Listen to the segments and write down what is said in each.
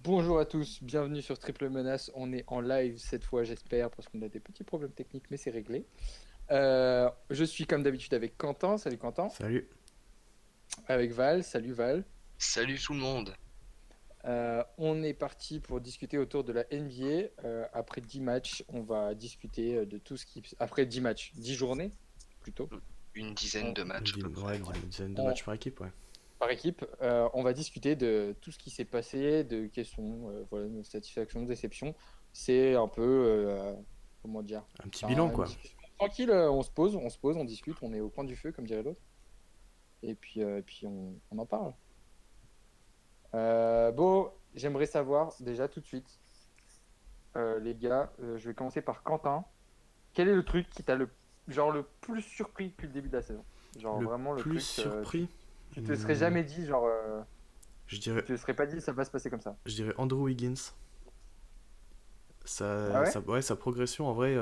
Bonjour à tous, bienvenue sur Triple Menace. On est en live cette fois, j'espère, parce qu'on a des petits problèmes techniques, mais c'est réglé. Je suis comme d'habitude avec Quentin. Salut Quentin. Salut. Avec Val. Salut Val. Salut tout le monde. On est parti pour discuter autour de la NBA. Après 10 matchs, on va discuter de tout ce qui. Après 10 matchs, 10 journées plutôt. Une dizaine On- de matchs à peu Ouais, près, ouais. une dizaine de on- matchs par équipe, ouais. Par équipe, on va discuter de tout ce qui s'est passé, de quelles sont voilà, nos satisfactions, déceptions. C'est un peu, comment dire, Un petit bilan, enfin, une quoi. discussion tranquille. On discute, on est au coin du feu, comme dirait l'autre. Et puis on en parle. Bon, j'aimerais savoir déjà tout de suite, les gars, je vais commencer par Quentin. Quel est le truc qui t'a le plus surpris depuis le début de la saison? Genre Le vraiment le plus truc, surpris, tu te serais hmm, jamais dit, genre. je Tu dirais, te serais pas dit ça va se passer comme ça. je dirais Andrew Wiggins. Ah ouais? Ouais, sa progression, en vrai,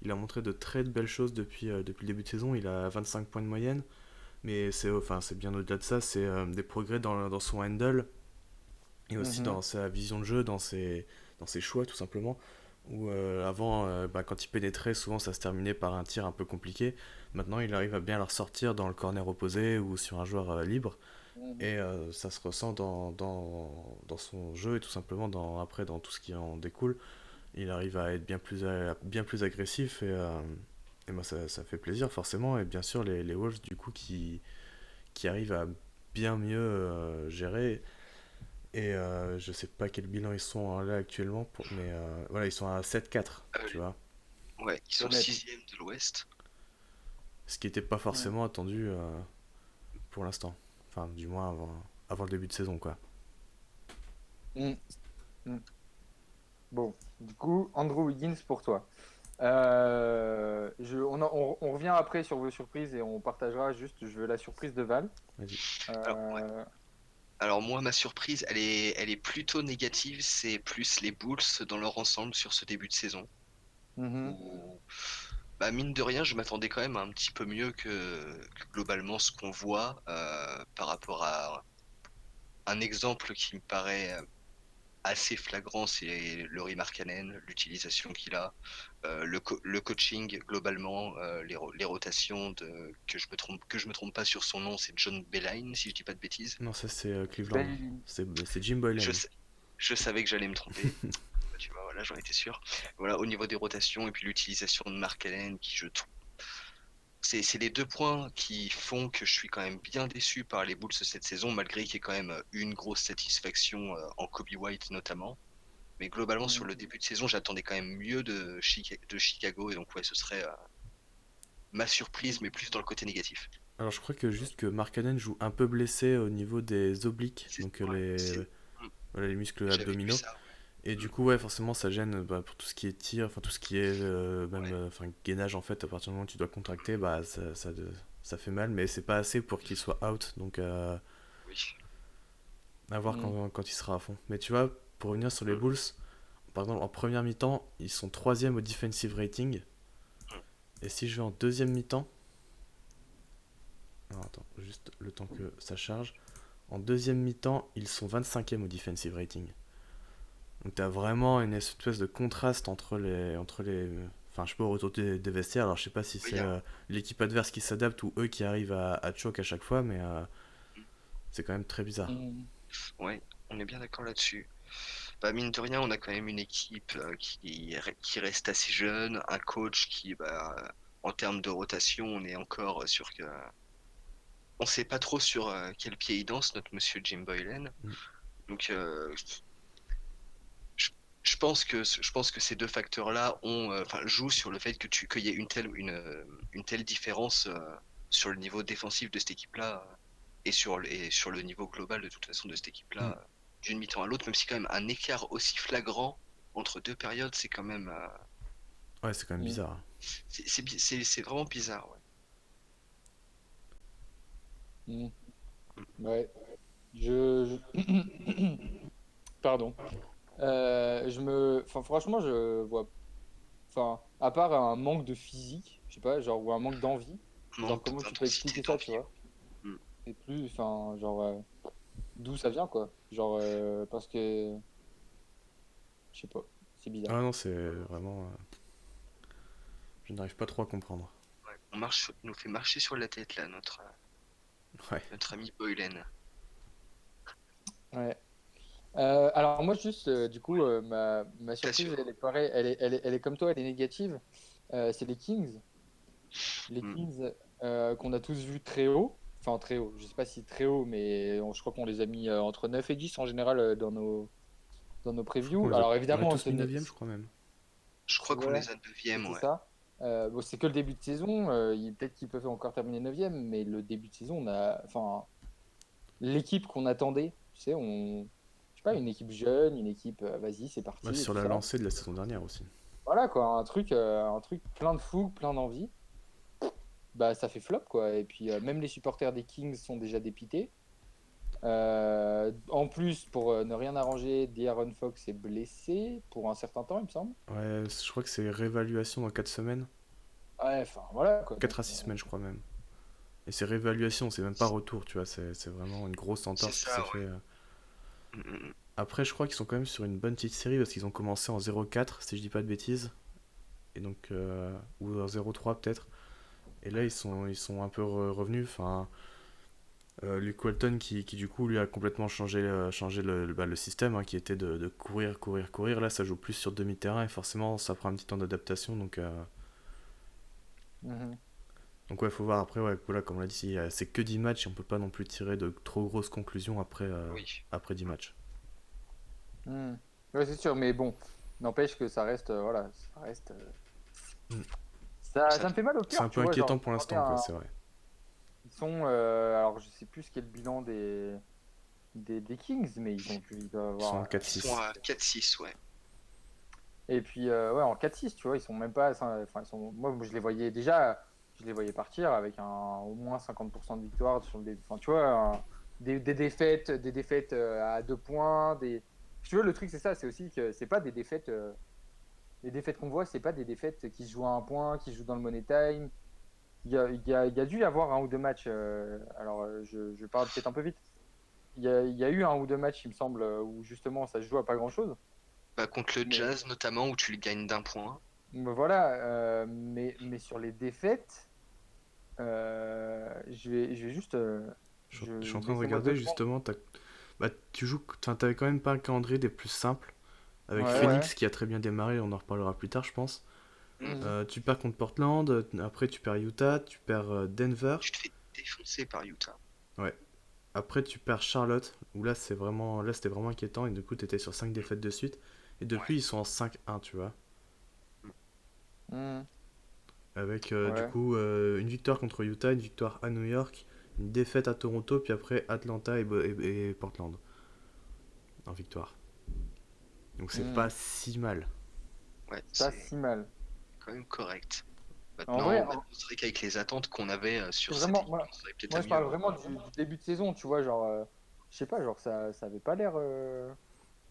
il a montré de très belles choses depuis le début de saison. Il a 25 points de moyenne, mais c'est bien au-delà de ça. C'est des progrès dans son handle et aussi Mhm. dans sa vision de jeu, dans ses choix, tout simplement. Où avant, quand il pénétrait, souvent ça se terminait par un tir un peu compliqué. Maintenant, il arrive à bien la ressortir dans le corner opposé ou sur un joueur libre. Mhm. Et ça se ressent dans son jeu et tout simplement après dans tout ce qui en découle. Il arrive à être bien plus agressif et moi ça fait plaisir forcément. Et bien sûr les Wolves du coup qui arrivent à bien mieux gérer. Et je sais pas quel bilan ils sont là actuellement, mais voilà, ils sont à 7-4, tu Euh, vois. ouais, ils sont Honnête. sixième de l'Ouest. Ce qui n'était pas Mhm. forcément attendu pour l'instant. Enfin, du moins avant le début de saison, quoi. Mhm. Mhm. Bon, du coup, Andrew Wiggins pour toi. On revient après sur vos surprises et on partagera juste, je veux la surprise de Val. Vas-y. Alors, ouais. Euh, Alors moi, ma surprise, elle est plutôt négative. C'est plus les Bulls dans leur ensemble sur ce début de saison. mhm. Où, bah, mine de rien, je m'attendais quand même à un petit peu mieux que globalement ce qu'on voit par rapport à un exemple qui me paraît assez flagrant, c'est Lauri Markkanen, l'utilisation qu'il a, le coaching globalement, les rotations que je me trompe pas sur son nom, c'est John Beilein si je dis pas de bêtises. Non, ça c'est Cleveland. Belle- C'est Jim Je, Boylen. sais- je savais que j'allais me tromper. Bah, tu vois, voilà, j'en étais sûr. Voilà, au niveau des rotations et puis l'utilisation de Markkanen, qui je trouve, c'est les deux points qui font que je suis quand même bien déçu par les Bulls cette saison, malgré qu'il y ait quand même une grosse satisfaction en Kobe White notamment. Mais globalement, sur Mhm. le début de saison, j'attendais quand même mieux de Chicago. Et donc, ouais, ce serait ma surprise, mais plus dans le côté négatif. Alors je crois que juste que Mark Cannon joue un peu blessé au niveau des obliques, donc Ouais, mm, voilà, les muscles j'avais lu abdominaux. ça, Et ouais. du coup, ouais, forcément, ça gêne pour tout ce qui est tir, enfin tout ce qui est même Ouais, enfin, gainage en fait. À partir du moment où tu dois contracter, bah ça fait mal, mais c'est pas assez pour qu'il soit out. Donc oui. à voir Mhm. quand il sera à fond. Mais tu vois, pour revenir sur les Mm, Bulls, par exemple en première mi-temps, ils sont troisième au defensive rating. mm. Et si je vais en deuxième mi-temps, alors, attends, juste le temps que ça charge. En deuxième mi-temps, ils sont 25e au defensive rating. Donc t'as vraiment une espèce de contraste entre les. Enfin, je sais pas, au retour des vestiaires. Alors, je sais pas si Oui, c'est l'équipe adverse qui s'adapte ou eux qui arrivent à choke à chaque fois, mais c'est quand même très bizarre. Mhm. ouais, on est bien d'accord là-dessus. Bah, mine de rien, on a quand même une équipe qui reste assez jeune, un coach qui, bah, en termes de rotation, on est encore sur que. On sait pas trop sur quel pied il danse, notre monsieur Jim Boylan. Mm. Donc, je, je pense que ces deux facteurs-là jouent sur le fait qu'il y ait une telle différence sur le niveau défensif de cette équipe-là et sur le niveau global de toute façon de cette Mm. équipe-là d'une mi-temps à l'autre, même si quand même un écart aussi flagrant entre deux périodes, c'est quand même Ouais, c'est quand même Mhm. bizarre. c'est vraiment bizarre. Ouais. Mhm. Ouais. Pardon. Enfin, franchement, je vois. Enfin, à part un manque de physique, je sais pas, genre, ou un manque d'envie, genre, Manque comment tu peux d'intensité expliquer ça, tu d'envie. vois? Mm. C'est plus, enfin, genre, d'où ça vient, quoi? Genre, parce que. Je sais pas, c'est bizarre. Ah non, c'est vraiment. Je n'arrive pas trop à comprendre. Ouais, il nous fait marcher sur la tête là, Ouais. notre ami Boylen. Ouais. Alors moi juste du coup ma surprise T'assures. elle est pareille, elle est comme toi, elle est négative. C'est les Kings. Les Hmm. Kings qu'on a tous vus très haut. Enfin très haut, je sais pas si très haut, mais je crois qu'on les a mis entre 9 et 10 en général dans nos Je crois qu'on previews. les a. Alors On a évidemment, tous mis 9e, je crois même. Je crois qu'on ouais, les a 9e, c'était ouais. ça. Bon, c'est que le début de saison. Peut-être qu'ils peuvent encore terminer 9e, mais le début de saison, enfin, l'équipe qu'on attendait, tu sais, je sais pas, une équipe jeune, une équipe, vas-y, c'est Bah, parti et sur tout la ça. lancée de la saison dernière aussi. Voilà quoi, un truc plein de fougue, plein d'envie. Bah, ça fait flop quoi. Et puis même les supporters des Kings sont déjà dépités. En plus, pour ne rien arranger, De'Aaron Fox est blessé pour un certain temps, il me semble. Ouais, je crois que c'est réévaluation dans 4 semaines. Ouais, enfin voilà quoi. 4 Donc, à 6 semaines, je crois même. Et c'est réévaluation, c'est même pas retour, tu vois. C'est vraiment une grosse C'est entorse qui s'est ça, fait. ouais. Hmm, hmm, hmm. Après, je crois qu'ils sont quand même sur une bonne petite série parce qu'ils ont commencé en 0-4, si je dis pas de bêtises. Et donc, ou en 0-3 peut-être. Et là, ils sont un peu revenus. Enfin, Luke Walton qui, du coup lui a complètement changé le système, hein, qui était de courir, courir, courir. Là, ça joue plus sur demi-terrain et forcément, ça prend un petit temps d'adaptation. mhm. Donc ouais, faut voir après. Ouais, voilà, comme on l'a dit, c'est que 10 matchs et on peut pas non plus tirer de trop grosses conclusions Oui. après 10 matchs. Hmm. Ouais, c'est sûr, mais bon, n'empêche que ça reste, voilà, ça reste, Mm. ça me fait mal au C'est cœur, un tu peu vois, genre, inquiétant pour l'instant, quoi, c'est vrai. ils sont, alors je sais plus ce qu'est le bilan des Kings, mais ils doivent Ils sont en avoir, Ils sont 4-6. à 4-6, ouais. et puis, ouais, en 4-6, tu vois, ils sont même pas, enfin, moi, je les voyais déjà, je les voyais partir avec au moins 50% de victoire sur enfin, tu vois, des défaites à 2 points, si tu veux, le truc, c'est ça, c'est aussi que c'est pas des défaites. Les défaites qu'on voit, c'est pas des défaites qui se jouent à un point, qui se jouent dans le money time. Il y a dû y avoir un ou deux matchs. Alors, je parle peut-être un peu vite. Il y a eu un ou deux matchs, il me semble, où justement ça se joue à pas grand-chose. Bah, contre le Mais Jazz, notamment, où tu le gagnes d'un point. voilà. Mais sur les défaites, je vais juste. Je suis en train de Laissez-moi deux regarder secondes. justement. Bah, t'avais quand même pas un calendrier des plus simples. Avec Ouais, ouais. Phoenix qui a très bien démarré, on en reparlera plus tard, je pense. Hmm. Mhm. Tu perds contre Portland, après tu perds Utah, tu perds Denver. Tu te fais défoncer par Utah. Ouais. Après tu perds Charlotte, où là c'était vraiment inquiétant et du coup t'étais sur 5 défaites de suite. Et Ouais. depuis ils sont en 5-1, tu vois. Mhm. Avec du Ouais. coup une victoire contre Utah, une victoire à New York, une défaite à Toronto, puis après Atlanta et Portland en victoire. Donc c'est pas Mhm. si mal. Ouais, C'est pas c'est si mal. quand même correct. En vrai, Maintenant, c'est vrai qu'avec les attentes qu'on avait c'est sur cette vraiment. équipe, on serait peut-être Moi, à je parle mieux. vraiment du début de saison, tu vois, genre, je sais pas, genre, ça avait pas l'air,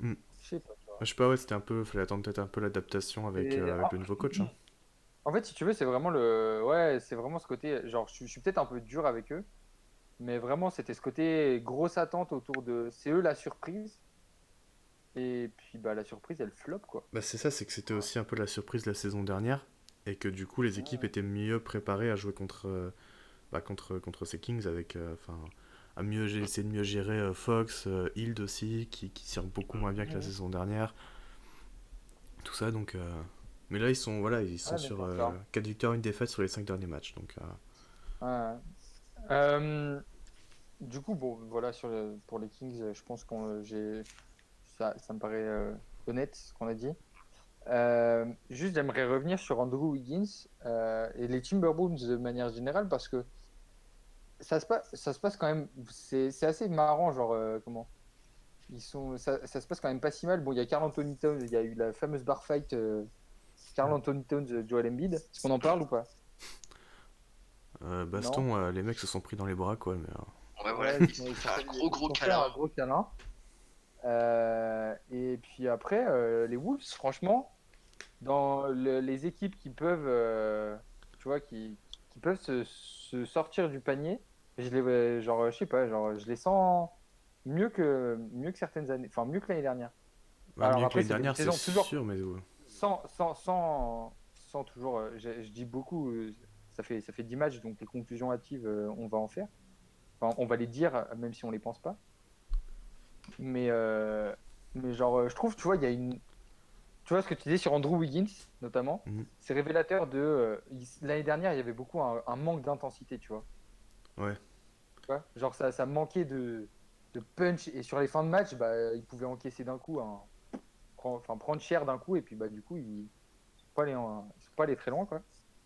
Hmm. je sais pas, tu vois. Je sais pas, ouais, c'était un peu. Fallait attendre peut-être un peu l'adaptation Et, avec le nouveau coach, hein. en fait, si tu veux, ouais, c'est vraiment ce côté, genre, je suis peut-être un peu dur avec eux, mais vraiment, c'était ce côté grosse attente autour c'est eux la surprise, et puis, bah, la surprise, elle flop, quoi. Bah c'est ça, c'est que c'était aussi un peu la surprise la saison dernière. Et que du coup les équipes Mhm. étaient mieux préparées à jouer contre ces Kings avec. Enfin. À mieux, j'ai essayé de mieux gérer Fox, Hild aussi, qui tire beaucoup moins bien que la Mhm. saison dernière. Tout ça, donc. Mais là, ils sont Ouais, mais sur bien sûr. 4 victoires, une défaite sur les 5 derniers matchs. Donc, Ouais. Euh, du coup, bon, voilà, pour les Kings, je pense ça me paraît honnête ce qu'on a dit. Juste, j'aimerais revenir sur Andrew Wiggins et les Timberwolves de manière générale parce que ça se passe quand même. C'est assez marrant, genre, comment ça se passe quand même pas si mal. Bon, il y a Karl Anthony Towns, il y a eu la fameuse bar fight Karl Anthony Towns, Joel Embiid. Est-ce qu'on en parle ou pas? Non? baston, les mecs se sont pris dans les bras, quoi. Mais, Ouais, voilà, Ouais, il s'est ils fait sont un fait, gros ils gros sont fait câlin. un gros câlin. Et puis après, les Wolves, franchement, dans les équipes qui peuvent, tu vois, qui peuvent se sortir du panier, genre, je sais pas, genre, je les sens mieux que certaines années, enfin mieux que l'année dernière. Bah, Alors mieux que après, l'année c'est début de dernière, c'est saison, toujours sûr, mais sans toujours. Je dis beaucoup, ça fait 10 matchs, donc les conclusions hâtives, on va en faire. Enfin, on va les dire, même si on les pense pas. Mais, euh, mais genre, je trouve, tu vois, il y a une. Tu vois ce que tu disais sur Andrew Wiggins, notamment, mhm. c'est révélateur de. L'année dernière, il y avait beaucoup un manque d'intensité, tu vois. Ouais. Tu vois genre, ça manquait de punch. Et sur les fins de match, bah, il pouvait encaisser d'un coup, enfin, prendre cher d'un coup. Et puis, bah, du coup, ils sont pas allés, ils sont pas allés très loin, quoi.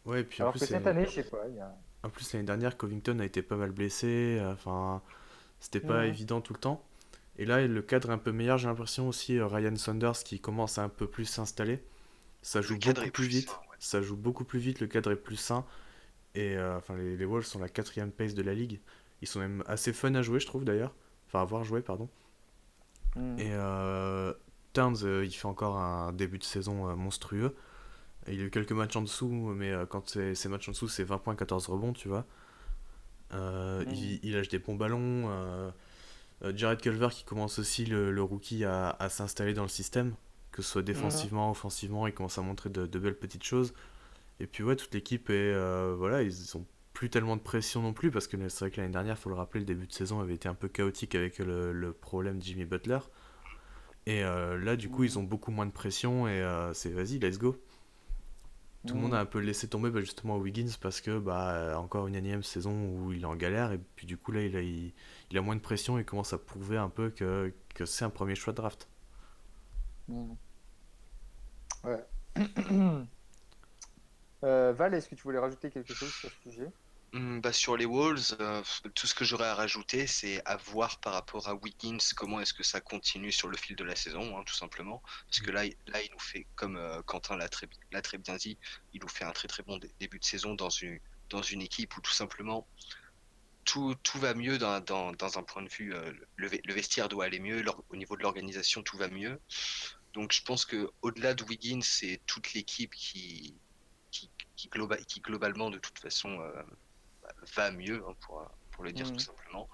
Ouais, et puis Alors que cette année, je sais pas, il y a. en plus l'année dernière, Covington a été pas mal blessé, enfin, c'était pas Mhm. évident tout le temps. Et là, le cadre est un peu meilleur, j'ai l'impression aussi, Ryan Saunders qui commence à un peu plus s'installer. Ça Le joue cadre beaucoup est plus plus sain, vite, ouais. ça joue beaucoup plus vite, le cadre est plus sain. Et enfin, les Wolves sont la quatrième pace de la ligue. Ils sont même assez fun à jouer, je trouve d'ailleurs. Enfin, à voir jouer, pardon. Mhm. Et Towns, il fait encore un début de saison monstrueux. Et il a eu quelques matchs en dessous, mais quand c'est ces matchs en dessous, c'est 20 points, 14 rebonds, tu vois. Mhm. Il lâche des bons ballons. Jared Culver qui commence aussi, le rookie, à s'installer dans le système. Que ce soit Mhm. défensivement, offensivement, il commence à montrer de belles petites choses. Et puis ouais, toute l'équipe est... voilà, ils ont plus tellement de pression non plus, parce que c'est vrai que l'année dernière, faut le rappeler, le début de saison avait été un peu chaotique avec le problème Jimmy Butler. Et là, du coup, ils Mhm. ont beaucoup moins de pression et c'est vas-y, let's go. Tout le monde a Mhm. un peu laissé tomber bah, justement Wiggins parce que bah encore une énième saison où il est en galère et puis du coup là il a moins de pression et commence à prouver un peu que c'est un premier choix de draft. Mhm. Ouais. Val, est-ce que tu voulais rajouter quelque chose sur ce sujet? Bah, sur les Wolves, tout ce que j'aurais à rajouter, c'est à voir par rapport à Wiggins, comment est-ce que ça continue sur le fil de la saison, hein, tout simplement. Parce que là, il nous fait, comme Quentin l'a très bien dit, il nous fait un très très bon début de saison dans une équipe où tout simplement tout va mieux dans un point de vue, le vestiaire doit aller mieux, au niveau de l'organisation, tout va mieux. Donc je pense que au-delà de Wiggins, c'est toute l'équipe qui globalement de toute façon va mieux, hein, pour le dire tout Mhm. simplement.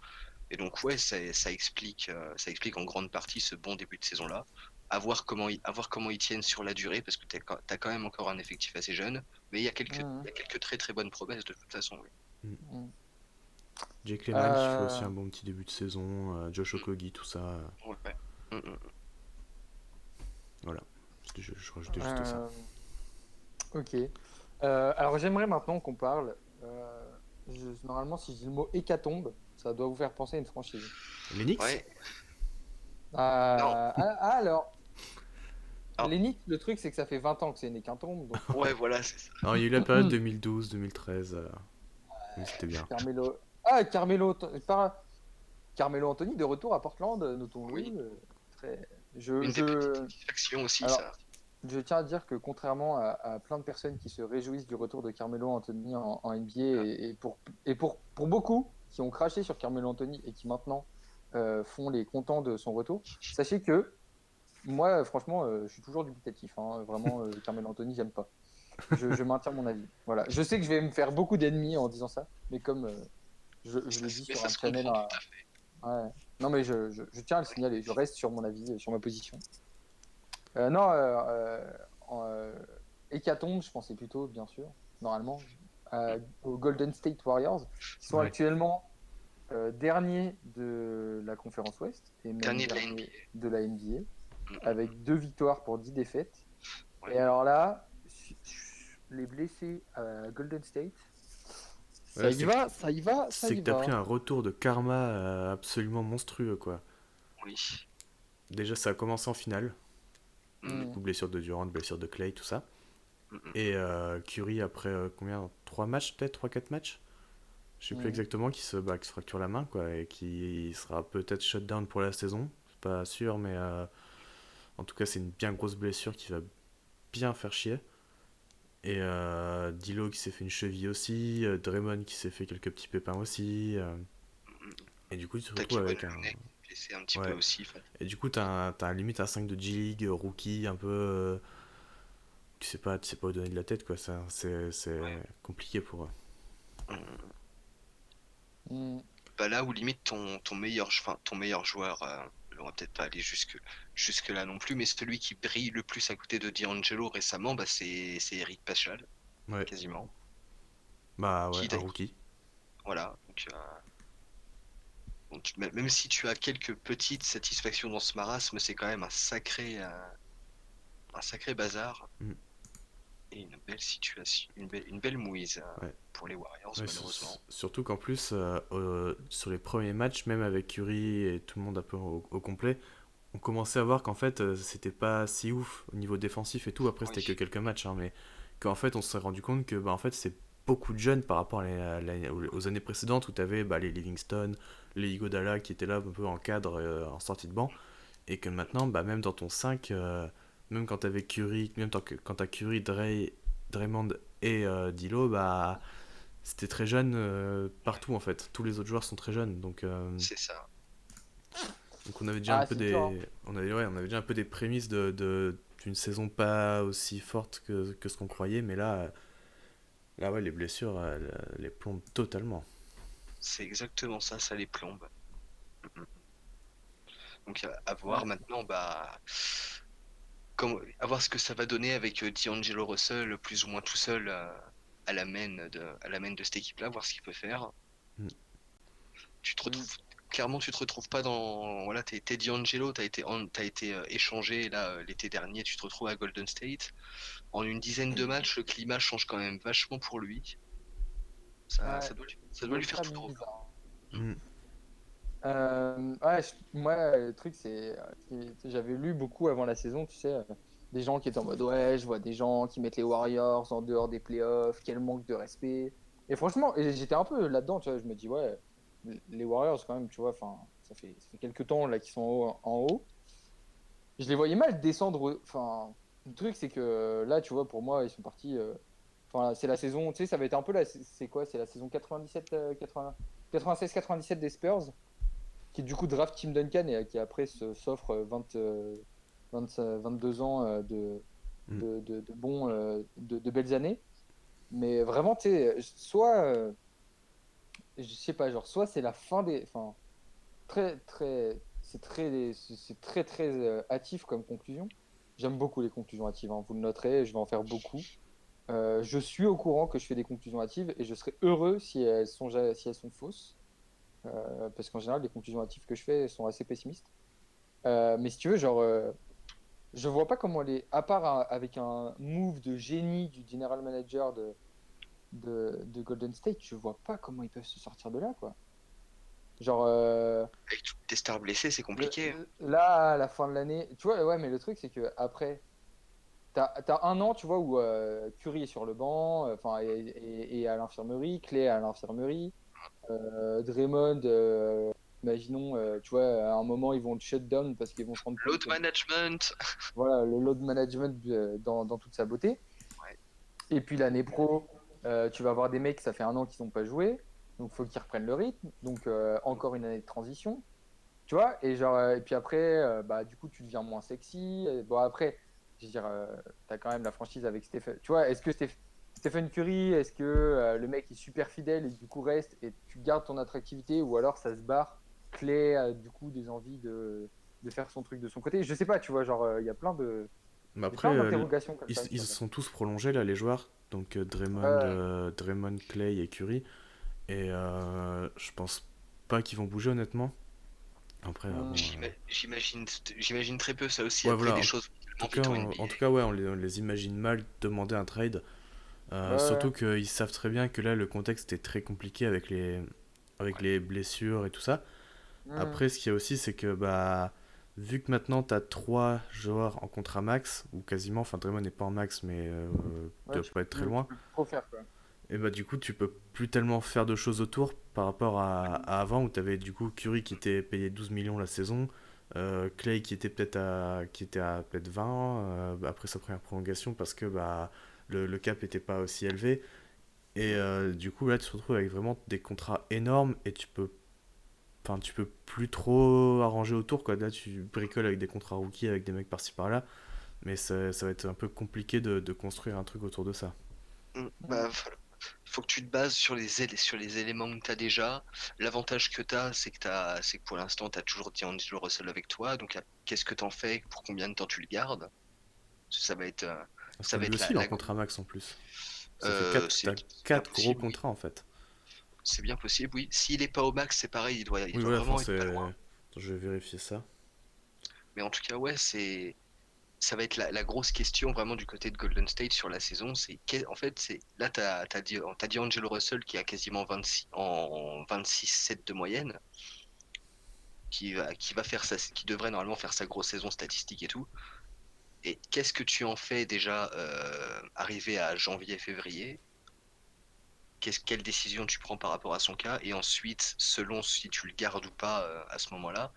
Et donc ouais, ça explique en grande partie ce bon début de saison-là. À voir comment ils tiennent sur la durée, parce que t'as quand même encore un effectif assez jeune, mais il Mhm. y a quelques très très bonnes promesses de toute façon. Oui. Mm. Mhm. Jake Lehman qui fait aussi Euh, un bon petit début de saison, Josh Okogie, tout ça. Ouais. Mm, mm. Voilà, je rajoutais juste ça. euh, ok. Alors j'aimerais maintenant qu'on parle. Normalement, si je dis le mot hécatombe, ça doit vous faire penser à une franchise. Les Knicks. Ouais, non, Alors, ah, les Knicks, le truc, c'est que ça fait 20 ans que c'est une hécatombe. Donc, ouais, voilà, c'est ça. Non, il y a eu la période 2012-2013 où c'était bien. Carmelo. Ah, Carmelo Anthony de retour à Portland, notons-le. Oui, Très... Je, une des petites je... satisfactions aussi, Alors, ça. je tiens à dire que contrairement à plein de personnes qui se réjouissent du retour de Carmelo Anthony en NBA, pour beaucoup qui ont craché sur Carmelo Anthony et qui maintenant font les contents de son retour, sachez que moi, franchement, je suis toujours dubitatif. Hein. Vraiment, Carmelo Anthony, j'aime pas. Je maintiens mon avis. Voilà. Je sais que je vais me faire beaucoup d'ennemis en disant ça, mais comme je l'ai dit Mais sur ça un se channel. comprend tout à fait. Ouais. Non, mais je tiens à le signaler. Je reste sur mon avis, sur ma position. Non, Hécatombe, je pensais plutôt, bien sûr, normalement, aux Golden State Warriors, qui sont Ouais. actuellement derniers de la conférence Ouest et même Dernier de la derniers NBA. de la Mm, NBA, mm, avec 2 victoires pour 10 défaites. ouais. Et alors là, les blessés à Golden State, ça Ouais, y va, ça y va, ça c'est y que t'as pris va. un retour de karma absolument monstrueux, quoi. Oui. Déjà, ça a commencé en finale. Du Hmm. coup, blessure de Durant, blessure de Clay, tout ça. Mm, mm, Et Curry, après combien 3 matchs, peut-être 3-4 matchs. Je sais plus Hmm. exactement, qui se fracture la main, quoi. Et qui sera peut-être shutdown pour la saison. C'est pas sûr, mais en tout cas, c'est une bien grosse blessure qui va bien faire chier. Et Dilo qui s'est fait une cheville aussi. Draymond qui s'est fait quelques petits pépins aussi. mm, mm. Et du coup, tu te T'as retrouves Kevin avec un. Looney, blessé un petit peu Ouais. aussi. Enfin, Et du coup, t'as limite un 5 de G-League, rookie, un peu. Tu sais pas où donner de la tête, quoi. Ça, c'est ouais. compliqué pour eux. Mm, mm. Hmm. Bah là où limite ton meilleur joueur, on va peut-être pas aller jusque là non plus, mais celui qui brille le plus à côté de D'Angelo récemment, bah, c'est Eric Paschal, Ouais, quasiment. bah ouais, Qui, un rookie. voilà. Donc, même si tu as quelques petites satisfactions dans ce marasme, c'est quand même un sacré bazar Mm. et une belle situation, une belle mouise Ouais. pour les Warriors, Ouais, malheureusement. surtout qu'en plus, sur les premiers matchs, même avec Curry et tout le monde un peu au complet, on commençait à voir qu'en fait, c'était pas si ouf au niveau défensif et tout. Après, c'était que Oui, quelques matchs, hein, mais qu'en fait, on s'est rendu compte que bah, en fait, c'est beaucoup de jeunes par rapport aux années précédentes où tu avais bah, les Livingston, les Iguodala qui étaient là un peu en cadre, en sortie de banc, et que maintenant, bah, même dans ton 5, même quand t'avais Curry, même quand t'as Curry, Draymond et D'Lo, bah c'était très jeune partout en fait. Tous les autres joueurs sont très jeunes, c'est ça. donc on avait déjà un Ah, peu c'est dur, hein. on avait déjà un peu des prémices d'une saison pas aussi forte que ce qu'on croyait, mais là ouais les blessures les plombent totalement. C'est exactement ça, ça les plombe. Mhm. Donc à voir Ouais. maintenant, bah, à voir ce que ça va donner avec D'Angelo Russell plus ou moins tout seul à la main de cette équipe-là, voir ce qu'il peut faire. Mm. Tu te Mm. retrouves clairement, tu te retrouves pas dans, voilà, t'es D'Angelo, t'as été échangé là l'été dernier, tu te retrouves à Golden State. En une dizaine de matchs, le climat change quand même vachement pour lui. Ouais. Ça Il doit est lui faire ultra tout drôle. bizarre. Mm. Ouais, moi, le truc, j'avais lu beaucoup avant la saison, tu sais, des gens qui étaient en mode, ouais, je vois des gens qui mettent les Warriors en dehors des playoffs, quel manque de respect. Et franchement, j'étais un peu là-dedans, tu vois, je me dis, ouais, les Warriors, quand même, tu vois, enfin, ça fait quelques temps là qu'ils sont en haut. Je les voyais mal descendre. Enfin, le truc, c'est que là, tu vois, pour moi, ils sont partis. Enfin, c'est la saison, tu sais, ça va être un peu la. C'est quoi? C'est la saison 97, 80, 96-97 des Spurs, qui du coup draft Tim Duncan et qui après s'offre 22 ans Mm. de bons, de belles années. Mais vraiment, tu sais, soit, je sais pas, genre, soit c'est la fin des. Enfin, c'est très, très hâtif comme conclusion. J'aime beaucoup les conclusions hâtives, hein. Vous le noterez, je vais en faire beaucoup. Je suis au courant que je fais des conclusions hâtives et je serai heureux si elles sont fausses. Parce qu'en général, les conclusions hâtives que je fais sont assez pessimistes. Mais si tu veux, genre, je vois pas comment à part avec un move de génie du general manager de Golden State, je vois pas comment ils peuvent se sortir de là, quoi. Genre, Avec toutes tes stars blessées, c'est compliqué. là, à la fin de l'année, tu vois, ouais, mais le truc, c'est que après, t'as un an, tu vois, où Curry est sur le banc, enfin, et à l'infirmerie, Clay est à l'infirmerie, Draymond, imaginons, tu vois, à un moment, ils vont le shut down parce qu'ils vont se rendre compte Load que, management. voilà, le load management dans toute sa beauté. Ouais. Et puis l'année pro, tu vas avoir des mecs, ça fait un an qu'ils n'ont pas joué, donc il faut qu'ils reprennent le rythme. Donc encore une année de transition, tu vois. Et genre, et puis après, bah du coup, tu deviens moins sexy. Et bon après, je veux dire, t'as quand même la franchise avec Stephen. Tu vois, est-ce que Stephen Curry, est-ce que le mec est super fidèle et du coup reste et tu gardes ton attractivité ou alors ça se barre, Clay a du coup des envies de faire son truc de son côté. Je sais pas, tu vois, genre Mais il y a après, plein d'interrogations comme ils, ça ils sur se sont tous prolongés là, les joueurs. Donc Ouais. Draymond, Clay et Curry. Et je pense pas qu'ils vont bouger honnêtement. Après, bon. Hmm. J'imagine très peu ça aussi Ouais, après voilà. des En choses tout tellement cas, vite en NBA. en tout cas ouais, on les imagine mal demander un trade. Ouais. Surtout qu'ils savent très bien que là, le contexte est très compliqué avec Ouais. les blessures et tout ça. Hmm. Après, ce qu'il y a aussi, c'est que bah, vu que maintenant tu as trois joueurs en contrat max, ou quasiment, enfin Draymond n'est pas en max, mais Ouais, doit pas être très tu loin, peux plus trop faire, quoi. et bah du coup, tu peux plus tellement faire de choses autour par rapport à avant où tu avais du coup Curry qui était payé 12 millions la saison, Clay qui était peut-être à peut-être 20 après sa première prolongation parce que bah, le cap était pas aussi élevé. Et du coup, là, tu te retrouves avec vraiment des contrats énormes et tu peux plus trop arranger autour, quoi. Là, tu bricoles avec des contrats rookies, avec des mecs par-ci par-là, mais ça va être un peu compliqué de construire un truc autour de ça. Bah, Hmm. faut que tu te bases sur les éléments que tu as déjà. L'avantage que tu as, c'est que pour l'instant, tu as toujours D'Angelo Russell avec toi. Donc, qu'est-ce que tu en fais? Pour combien de temps tu le gardes? Ça va être, Parce que ça va lui être aussi, il est en la contrat max en plus. Ça fait 4 c'est t'as bien 4 gros possible, oui. contrats en fait. C'est bien possible, oui. S'il est pas au max, c'est pareil, il Oui, doit voilà, enfin, vraiment être pas c'est. loin. Attends, je vais vérifier ça. Mais en tout cas, ouais, ça va être la grosse question vraiment du côté de Golden State sur la saison. En fait, là, t'as D'Angelo Russell qui a quasiment 26, en 26-7 de moyenne, qui devrait normalement faire sa grosse saison statistique et tout. Et qu'est-ce que tu en fais déjà arrivé à janvier-février? Quelle décision tu prends par rapport à son cas? Et ensuite, selon si tu le gardes ou pas à ce moment-là,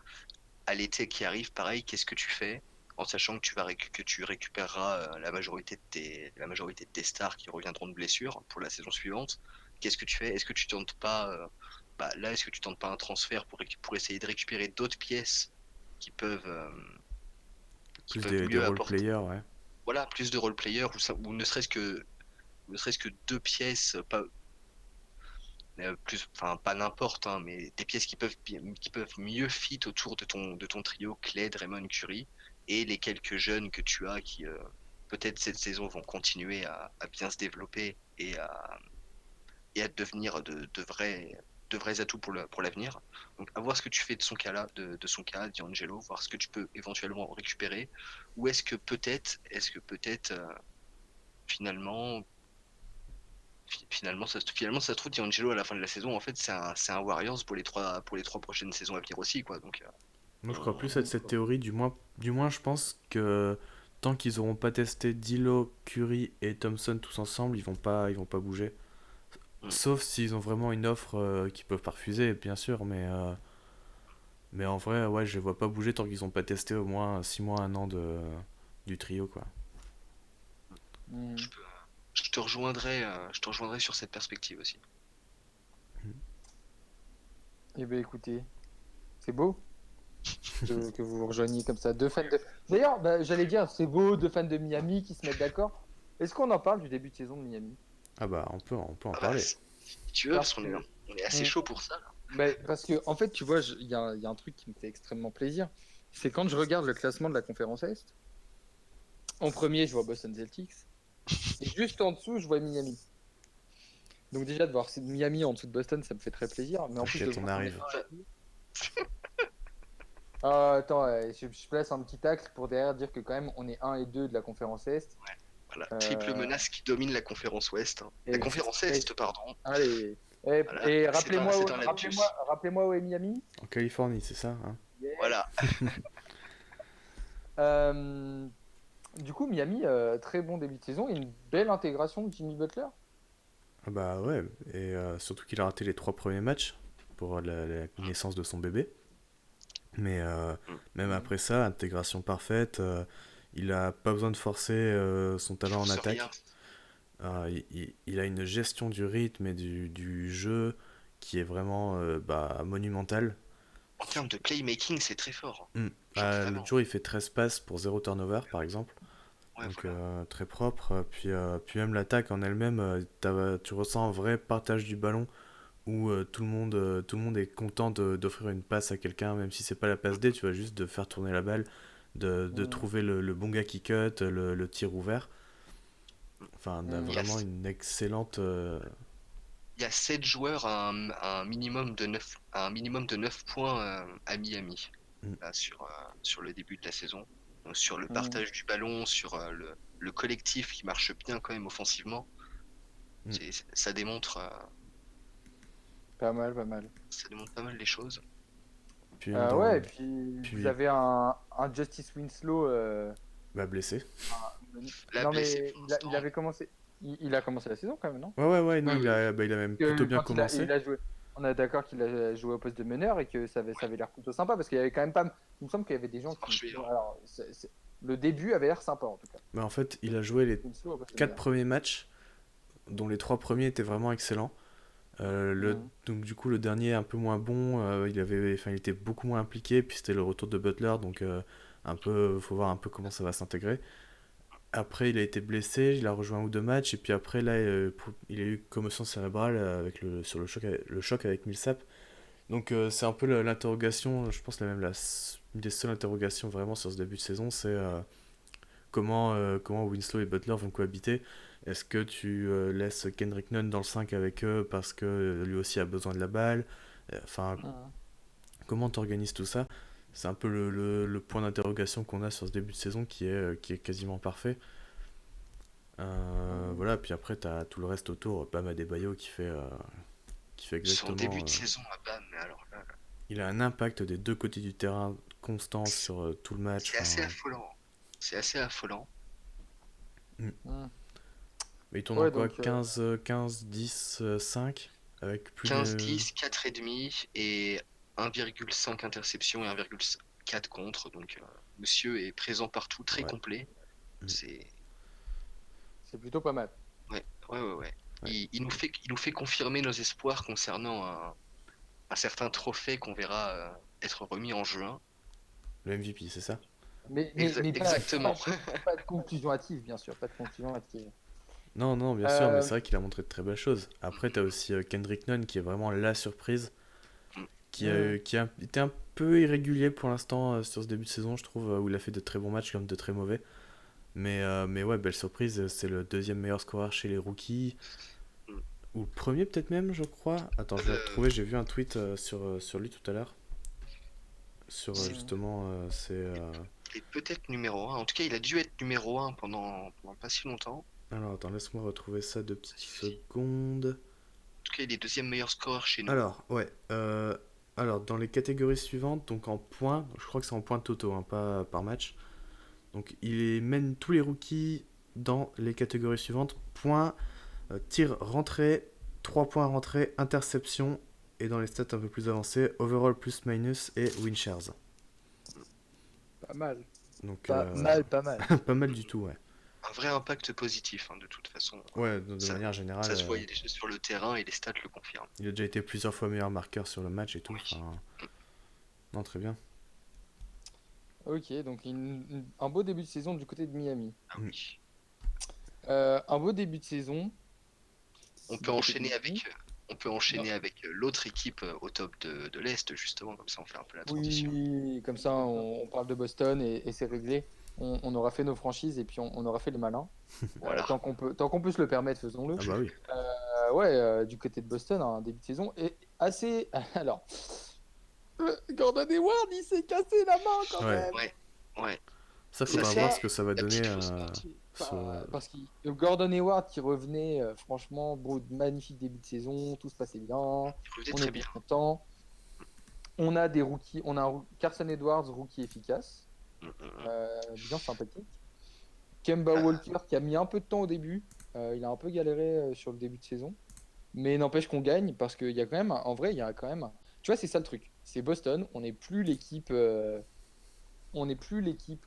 à l'été qui arrive, pareil, qu'est-ce que tu fais en sachant que que tu récupéreras la majorité de tes stars qui reviendront de blessure pour la saison suivante? Qu'est-ce que tu fais? Est-ce que tu tentes pas, est-ce que tu tentes pas un transfert pour essayer de récupérer d'autres pièces qui peuvent, euh, qui Plus peuvent des mieux role apporter, players, ouais. voilà, plus de role-player ou ne serait-ce que deux pièces, pas, enfin pas n'importe, hein, mais des pièces qui peuvent mieux fit autour de ton trio Clay, Draymond, Curry et les quelques jeunes que tu as qui peut-être cette saison vont continuer à bien se développer et à devenir de vrais atouts pour l'avenir. Donc à voir ce que tu fais de son cas là, de son cas, D'Angelo, voir ce que tu peux éventuellement récupérer, ou est-ce que peut-être finalement finalement, ça se trouve, D'Angelo, à la fin de la saison, en fait, c'est un Warriors pour les trois prochaines saisons à venir aussi, quoi. Donc, Moi, je crois plus à Mm. cette théorie, du moins je pense que tant qu'ils auront pas testé Dilo, Curry et Thompson tous ensemble, ils vont pas bouger. mm. Sauf s'ils ont vraiment une offre qu'ils peuvent pas refuser, bien sûr, mais en vrai, ouais, je les vois pas bouger tant qu'ils ont pas testé au moins 6 mois, un an du trio, quoi. je, Mm. peux- je te rejoindrai sur cette perspective aussi. Eh bien, écoutez, c'est beau que vous vous rejoigniez comme ça. Deux fans de. D'ailleurs, bah, j'allais dire, c'est beau, deux fans de Miami qui se mettent d'accord. Est-ce qu'on en parle du début de saison de Miami? Ah bah, on peut en Ah bah, parler. si tu veux, parce Parce qu'on que, on est assez on- chaud pour ça, là. parce que, en fait, tu vois, il y a un truc qui me fait extrêmement plaisir. C'est quand je regarde le classement de la conférence Est. En premier, je vois Boston Celtics. Et juste en dessous, je vois Miami. Donc, déjà, de voir Miami en dessous de Boston, ça me fait très plaisir. Mais en plus de T'inquiète, on voir qu'on est arrive. 1 Enfin, et 2. Ah, attends, je place un petit tacle pour derrière dire que quand même, on est 1 et 2 de la conférence Est. voilà, triple Euh, menace qui domine la conférence Ouest, hein. La et, conférence et- Est, pardon. allez. Voilà, Et c'est un lapsus. rappelez-moi où est Miami. En Californie, c'est ça, hein? Yes. Voilà. Euh, du coup, Miami, très bon début de saison et une belle intégration de Jimmy Butler. Ah bah ouais, et surtout qu'il a raté les 3 premiers matchs pour la naissance de son bébé. Mais Mm. même Mhm. après ça, intégration parfaite, il a pas besoin de forcer son Il talent en force rien. attaque. Il a une gestion du rythme et du jeu qui est vraiment monumentale. En termes de playmaking, c'est très fort, Hmm. hein. Genre L'autre vraiment. jour, il fait 13 passes pour 0 turnover, par exemple. Ouais, Donc voilà. très propre. Puis même l'attaque en elle-même, tu ressens un vrai partage du ballon où tout le monde est content d'offrir une passe à quelqu'un, même si c'est pas la passe D, tu vois, juste de faire tourner la balle, de Mhm. trouver le bon gars qui cut, le tir ouvert. Enfin, on a Il y a, vraiment une excellente. il y a 7 joueurs à un minimum de 9 points à Miami Mm, là, sur le début de la saison. Donc, sur le Mhm. partage du ballon, sur le collectif qui marche bien quand même offensivement. mm. Ça démontre, Pas mal, pas mal. ça démontre pas mal les choses. Puis Ouais, et puis vous puis avez un Justice Winslow. blessé. Là, Non, blessé mais pour il l'instant. avait commencé. Il a commencé la saison quand même, non? Ouais, non, Oui, oui, oui. il a même plutôt Que bien quand commencé. il a joué, on est d'accord qu'il a joué au poste de meneur et que ça avait l'air plutôt sympa parce qu'il y avait quand même pas. Il me semble qu'il y avait des gens Ça qui. marche bien. Bon, alors, le début avait l'air sympa en tout cas. Mais en fait, il a joué les Winslow au poste de 4 meneur. premiers matchs, dont les 3 premiers étaient vraiment excellents. Mhm. Donc du coup le dernier un peu moins bon, il était beaucoup moins impliqué, puis c'était le retour de Butler, donc un peu, faut voir un peu comment ça va s'intégrer. Après, il a été blessé, il a rejoint un ou deux matchs, et puis après, là, il a eu commotion cérébrale sur le choc avec Millsap. Donc, c'est un peu l'interrogation, je pense, une des seules interrogations vraiment sur ce début de saison, c'est comment Winslow et Butler vont cohabiter. Est-ce que tu laisses Kendrick Nunn dans le 5 avec eux parce que lui aussi a besoin de la balle? Enfin, Mhm. comment t'organises tout ça? C'est un peu le point d'interrogation qu'on a sur ce début de saison qui est quasiment parfait. Mhm. Voilà, puis après, t'as tout le reste autour. Bam Adebayo qui fait Son début exactement. de saison à Bam, mais alors là, Il a un impact des deux côtés du terrain constant c'est sur tout le match. c'est assez Enfin, affolant. C'est assez affolant. mm. Mhm. Mais il tourne en Ouais, quoi? donc 15, 10, 5 avec plus 15, de. 10, 4,5 et 1,5 interception et 1,4 contre. Donc, monsieur est présent partout, très Ouais. complet. Mm. C'est. c'est plutôt pas mal. Ouais, ouais, ouais, ouais. Ouais. Il nous fait confirmer nos espoirs concernant un certain trophée qu'on verra être remis en juin. Le MVP, c'est ça? Mais Exactement. pas de conclusion hâtive, bien sûr, pas de conclusion hâtive. Non, non, bien sûr, mais Euh, c'est vrai qu'il a montré de très belles choses. Après, t'as aussi Kendrick Nunn qui est vraiment la surprise, mhm. qui a été un peu irrégulier pour l'instant sur ce début de saison, je trouve, où il a fait de très bons matchs comme de très mauvais. Mais ouais, belle surprise, c'est le deuxième meilleur scoreur chez les rookies, ou le premier peut-être même, je crois. Attends, je vais Euh, retrouver, j'ai vu un tweet sur lui tout à l'heure, sur Mhm. justement, c'est... il est peut-être numéro un. En tout cas, il a dû être numéro un pendant pas si longtemps. Alors, attends, laisse-moi retrouver ça deux petites Vérifier. secondes. En tout cas, il est deuxième meilleur scoreur chez nous. Alors, ouais. Alors, dans les catégories suivantes, donc en points, je crois que c'est en points totaux, hein, pas par match. Donc, mène tous les rookies dans les catégories suivantes: points, tir rentré, 3 points rentrés, interception, et dans les stats un peu plus avancées, overall plus minus et win shares. Pas mal. Donc, Pas mal, pas mal. pas mal du tout, ouais. Un vrai impact positif, hein, de toute façon. Ouais, de Ça, manière générale, ça se voit, il y a des choses sur le terrain et les stats le confirment. il a déjà été plusieurs fois meilleur marqueur sur le match et tout. Oui. Enfin, non, très bien. Ok, donc un beau début de saison du côté de Miami. Ah Mm. oui. Un beau début de saison On peut du côté de enchaîner Miami. avec, euh, on peut Non. enchaîner avec l'autre équipe au top de l'Est, justement, comme ça on fait un peu la transition. Oui, comme ça on parle de Boston et c'est réglé. On aura fait nos franchises et puis on aura fait les malins. Voilà. Tant qu'on peut se le permettre, faisons-le. Ah bah oui. Ouais, du côté de Boston, un début de saison est assez. Alors, Gordon Hayward, il s'est cassé la main quand Ouais. même. Ouais, ouais. Ça, Et Ça, faudra voir c'est ce ça, que ça va la donner petite fausse note. parce que Gordon Hayward qui revenait, franchement, beau, magnifique début de saison, tout se passait bien, Il revenait on très était bien. contents. On a des rookies, on a Carson Edwards, rookie efficace, Mm, mm, mm. bien sympathique. Kemba Euh, Walker qui a mis un peu de temps au début, il a un peu galéré sur le début de saison. Mais n'empêche qu'on gagne parce qu'il y a quand même, en vrai, il y a quand même. Tu vois, c'est ça le truc. C'est Boston, on n'est plus l'équipe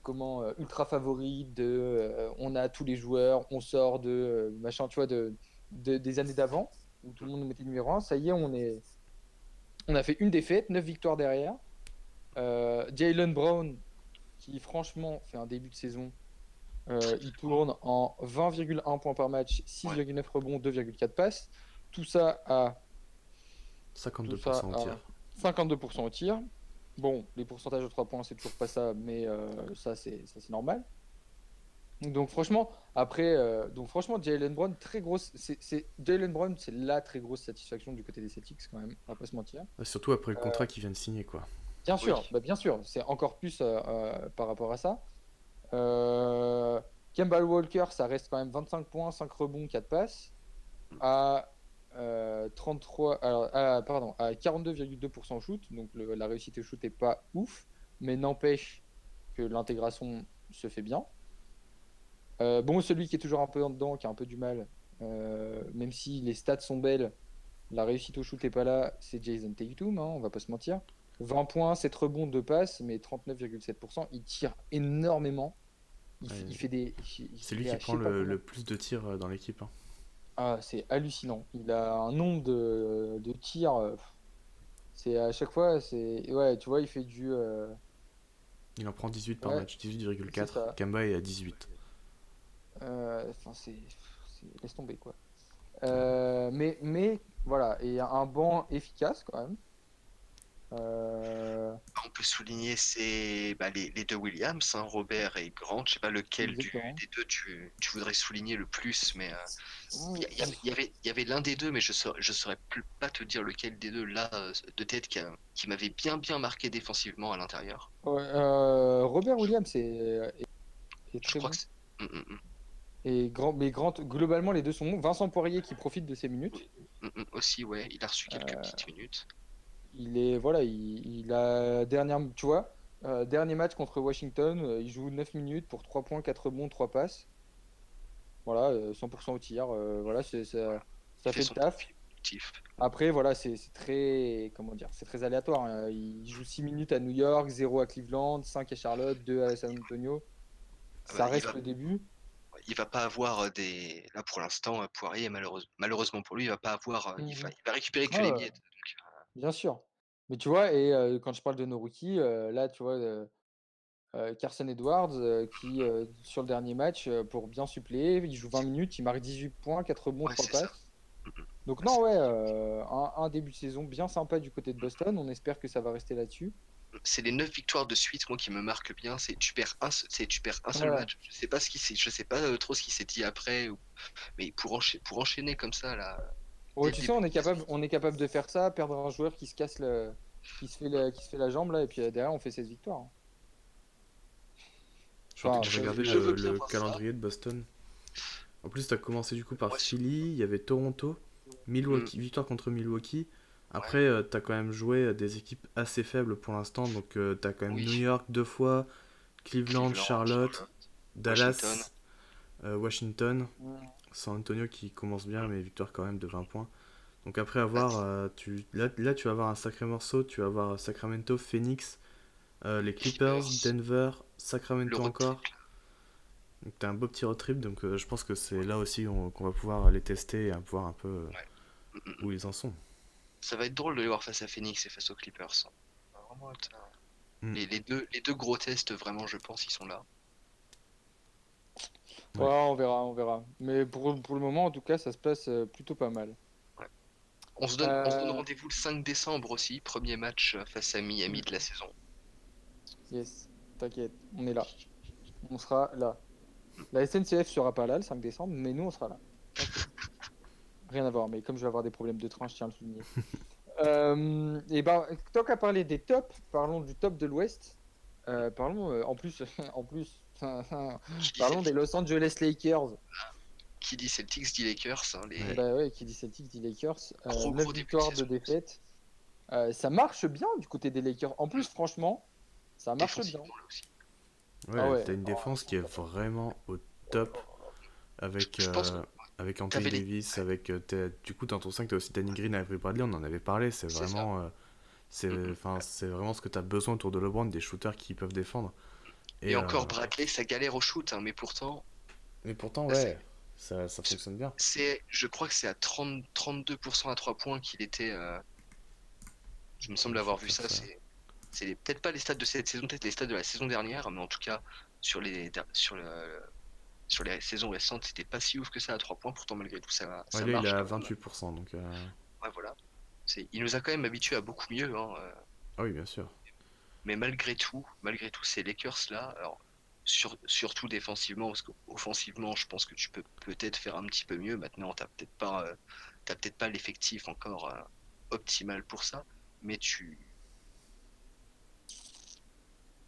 comment ultra favorite de, on a tous les joueurs, on sort de machin, tu vois, des années d'avant où tout le monde nous mettait numéro un. Ça y est, on a fait une défaite, 9 victoires derrière. Jalen Brown qui franchement fait un début de saison. très Il très bon. tourne en 20,1 points par match, Ouais. 6,9 rebonds, 2,4 passes. Tout ça à tout ça 52% au tir. à 52% au tir. Bon, les pourcentages de 3 points, c'est toujours pas ça, mais ça c'est normal. Donc franchement, Jalen Brown, très grosse. Jalen Brown, c'est la très grosse satisfaction du côté des Celtics quand même, on va pas se mentir. Surtout après le Euh, contrat qu'il vient de signer, quoi. Oui. bien sûr, c'est encore plus par rapport à ça. Euh, Kemba Walker, ça reste quand même 25 points, 5 rebonds, 4 passes à 33, pardon, à 42,2% au shoot. Donc la réussite au shoot est pas ouf, mais n'empêche que l'intégration se fait bien. Bon, celui qui est toujours un peu en dedans, qui a un peu du mal, même si les stats sont belles, la réussite au shoot est pas là, c'est Jason Tatum, hein, on va pas se mentir. 20 points, 7 rebonds, 2 passes, mais 39,7%. Il tire énormément. Il Ouais, fait des. c'est Il lui est qui à je prend sais pas le combien. plus de tirs dans l'équipe, hein. Ah, c'est hallucinant. Il a un nombre de tirs. C'est à chaque fois, c'est. Ouais, tu vois, il fait du. Il en prend 18 par Ouais, match, c'est 18,4. ça. Kemba est à 18. Enfin, laisse tomber quoi. Mais voilà, et un banc efficace quand même. Euh, On peut souligner les deux Williams, hein, Robert et Grant. Je sais pas lequel exactement. des deux tu voudrais souligner le plus, mais Mm, il y avait l'un des deux, mais je saurais pas te dire lequel des deux là de tête qui m'avait bien marqué défensivement à l'intérieur. ouais, Robert Williams est Je très crois bon. que c'est. Mm. Mais Grant, globalement, les deux sont bons. Vincent Poirier qui profite de ses minutes. Aussi, ouais, il a reçu quelques Euh, petites minutes. voilà, il a dernière, tu vois, dernier match contre Washington, il joue 9 minutes pour 3 points, 4 rebonds, 3 passes. Voilà, 100% au tir. Voilà, Voilà. Il ça fait fait le son taf. profil productif. Après, voilà, c'est très, comment dire, c'est très aléatoire, hein. Il joue 6 minutes à New York, 0 à Cleveland, 5 à Charlotte, 2 à San Antonio. Ah bah, Ça reste le début. il va pas avoir des. Là pour l'instant, Poirier, malheureusement pour lui, il va pas avoir. Mhm. Il va récupérer que les Ouais, miettes. bien sûr. Mais tu vois, et quand je parle de nos rookies, là, tu vois, Carson Edwards, qui, sur le dernier match, pour bien suppléer, il joue 20 minutes, il marque 18 points, 4 rebonds, Ouais, 3 c'est ça. passes. Mm. Donc Ouais, non, ouais, un début de saison bien sympa du côté de Boston. On espère que ça va rester là-dessus. c'est les 9 victoires de suite, moi, qui me marquent bien. Tu perds un seul Ouais. match. Je sais pas trop ce qui s'est dit après, mais pour enchaîner comme ça, là, Ouais, dès le tu sais, début de saison. on est capable de faire ça, perdre un joueur qui se casse qui se fait la jambe là, et puis derrière on fait 16 victoires, hein. Enfin, Je après, regardais Je veux bien le voir ça. calendrier de Boston. En plus, t'as commencé du coup par Moi, Philly, il y avait Toronto, hmm, Milwaukee, victoire contre Milwaukee. Après, ouais, t'as quand même joué des équipes assez faibles pour l'instant. Donc, t'as quand même New oui. York deux fois, Cleveland, Cleveland, Charlotte, Charlotte, Washington. Dallas, Washington, mm, San Antonio qui commence bien, Hmm. mais victoire quand même de 20 points. Donc, après Bah, avoir, là, tu vas avoir un sacré morceau. Tu vas avoir Sacramento, Phoenix, les les Clippers, Clippers, Denver, le Sacramento road trip. encore. Donc t'as un beau petit road trip, donc je pense que c'est là aussi qu'on va pouvoir les tester et voir un peu Ouais. où ils en sont. Ça va être drôle de les voir face à Phoenix et face aux Clippers. Ça va vraiment être, Mm. les deux gros tests, vraiment, je pense, ils sont là. ouais, Ouais. on verra, on verra. Mais pour le moment, en tout cas, ça se passe plutôt pas mal. Ouais. On se donne Euh, rendez-vous le 5 décembre aussi, premier match face à Miami mm, de la saison. yes, t'inquiète, on est là. On sera là. La SNCF sera pas là le 5 décembre, mais nous on sera là. T'inquiète. Rien à voir, mais comme je vais avoir des problèmes de train, je tiens à le souligner. Et ben, tant qu'à parler des tops, parlons du top de l'Ouest. Parlons en plus, en plus, Qui dit parlons des Celtics, Los Angeles Lakers. qui dit Celtics dit Lakers, hein, Ouais. Bah ouais, qui dit Celtics dit Lakers. gros 9 début de victoires, saison 2 défaites. Ça marche bien du côté des Lakers. En plus, franchement, ça marche bien. défensivement là aussi. Ah Ouais, ouais. t'as une défense qui est vraiment au top avec, Je pense que avec Anthony t'avais les. Davis, avec du coup dans ton 5 t'as aussi Danny Green et Avery Bradley, on en avait parlé, c'est C'est ça. vraiment c'est vraiment ce que t'as besoin autour de LeBron, des shooters qui peuvent défendre. Et Et encore Bradley, ça galère au shoot, hein, mais pourtant, mais pourtant là, ouais, ça fonctionne bien. je crois que c'est à 32% à 3 points qu'il était. Je me semble Je avoir vais te vu dire ça. ça. C'est peut-être pas les stats de cette saison, peut-être les stats de la saison dernière, mais en tout cas, sur les saisons récentes, c'était pas si ouf que ça à 3 points. Pourtant, malgré tout, Ouais, ça là il est marche à quand même. 28%, donc Ouais, voilà. Il nous a quand même habitués à beaucoup mieux, hein, ah oui bien sûr. mais malgré tout, ces Lakers-là, alors, surtout défensivement, parce qu'offensivement, je pense que tu peux peut-être faire un petit peu mieux. Maintenant, t'as peut-être pas l'effectif encore optimal pour ça, mais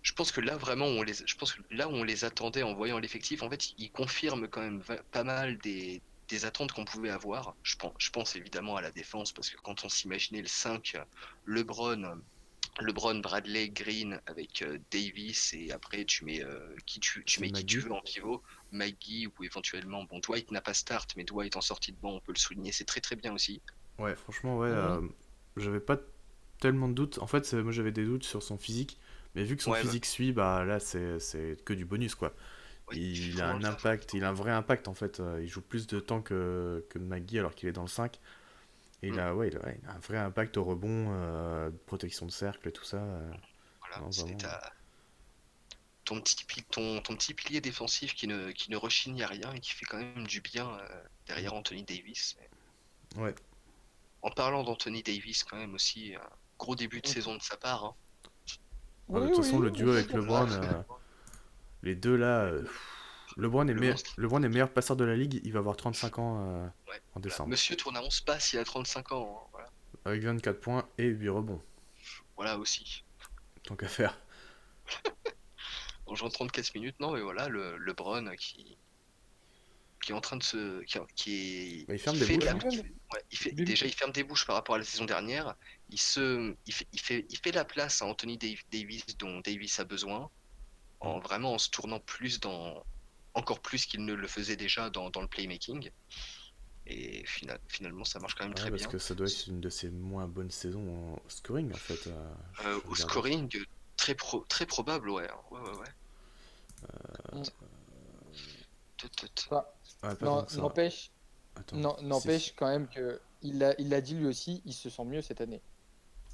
je pense que là vraiment, je pense que là où on les attendait en voyant l'effectif, en fait, ils confirment quand même pas mal des attentes qu'on pouvait avoir. Je pense évidemment à la défense, parce que quand on s'imaginait le 5, LeBron, LeBron, Bradley, Green avec Davis, et après tu C'est mets qui tu Maggie. veux en pivot, Maggie, ou éventuellement, bon, Dwight n'a pas start, mais Dwight en sortie de banc, on peut le souligner, c'est très très bien aussi. Ouais, franchement ouais, Mhm. j'avais pas tellement de doutes. En fait, moi j'avais des doutes sur son physique, mais vu que son Ouais, bah, physique suit, bah là c'est que du bonus quoi. oui, il fait Il a vraiment le un taf. impact, il a un vrai impact en fait. Il joue plus de temps que McGee alors qu'il est dans le 5. Et Mm, ouais, il a un vrai impact au rebond, protection de cercle et tout ça. voilà, Non, vraiment. ton petit pilier défensif qui ne rechigne à rien et qui fait quand même du bien derrière Anthony Davis. Ouais. En parlant d'Anthony Davis, quand même aussi, gros début de saison de sa part, hein. Ouais, de Oui, toute façon, oui, le on duo peut avec dire ça. LeBron, les deux là, Le monstre, LeBron est meilleur passeur de la ligue, il va avoir 35 ans ouais, en voilà. décembre. Monsieur tourne à 11 passes, il a 35 ans, hein, voilà. Avec 24 points et 8 rebonds, Voilà aussi. tant qu'à faire. En jouant 34 minutes, non, mais voilà, le LeBron qui est en train de se, Bah, il qui ferme des fait de bouches, la, hein. ouais, Lui- déjà il ferme des bouches par rapport à la saison dernière. Il fait la place à Anthony Davis dont Davis a besoin, Mm. en vraiment en se tournant encore plus qu'il ne le faisait déjà dans le playmaking. Et finalement, ça marche quand même Ouais, très parce bien. que ça doit être une de ses moins bonnes saisons en scoring en fait. Je Au regardais. scoring, très probable, ouais. Ouais, ouais, ouais. Mm. Tut, tut. Enfin, Ouais, pas tant non, que ça. n'empêche, Attends, si. n'empêche quand même que il l'a dit lui aussi, il se sent mieux cette année.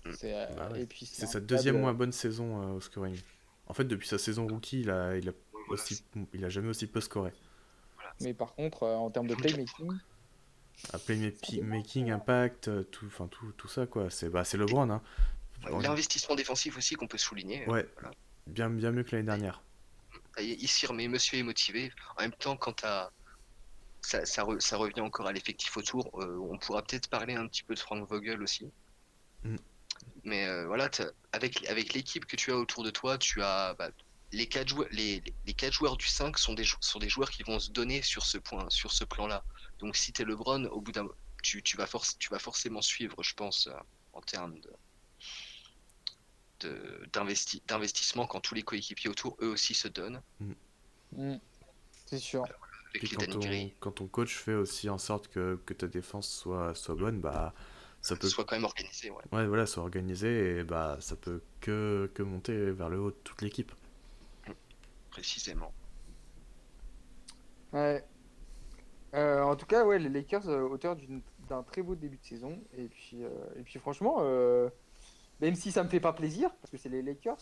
Mm. Bah ouais. Et puis c'est C'est sa deuxième incroyable. moins bonne saison au scoring. En fait, depuis sa saison rookie, Ouais, voilà, il a jamais aussi peu scoré. voilà. Mais par contre, en termes de 24. playmaking, À c'est un peu moins. playmaking, impact, enfin tout ça quoi. C'est LeBron, hein. Ouais, En- l'investissement défensif aussi qu'on peut souligner. Ouais, Voilà. bien mieux que l'année dernière. Il s'y remet, monsieur est motivé. En même temps, ça revient encore à l'effectif autour. On pourra peut-être parler un petit peu de Frank Vogel aussi. Mm. Mais voilà, avec l'équipe que tu as autour de toi, tu as bah, les quatre joueurs du 5 sont des joueurs qui vont se donner sur ce point, sur ce plan-là. Donc si tu es LeBron, au bout d'un tu vas forcément suivre, je pense, en termes d'investissement quand tous les coéquipiers autour, eux aussi se donnent. Mm. Mm, c'est sûr. Puis Avec les Danny Green, quand ton coach fait aussi en sorte que ta défense soit bonne, bah ça peut, soit quand même organisé, ouais, ouais voilà, soit organisé et bah ça peut que monter vers le haut de toute l'équipe. précisément. Ouais. En tout cas, ouais, les Lakers, auteurs d'un très beau début de saison. Et puis franchement, même si ça me fait pas plaisir, parce que c'est les Lakers,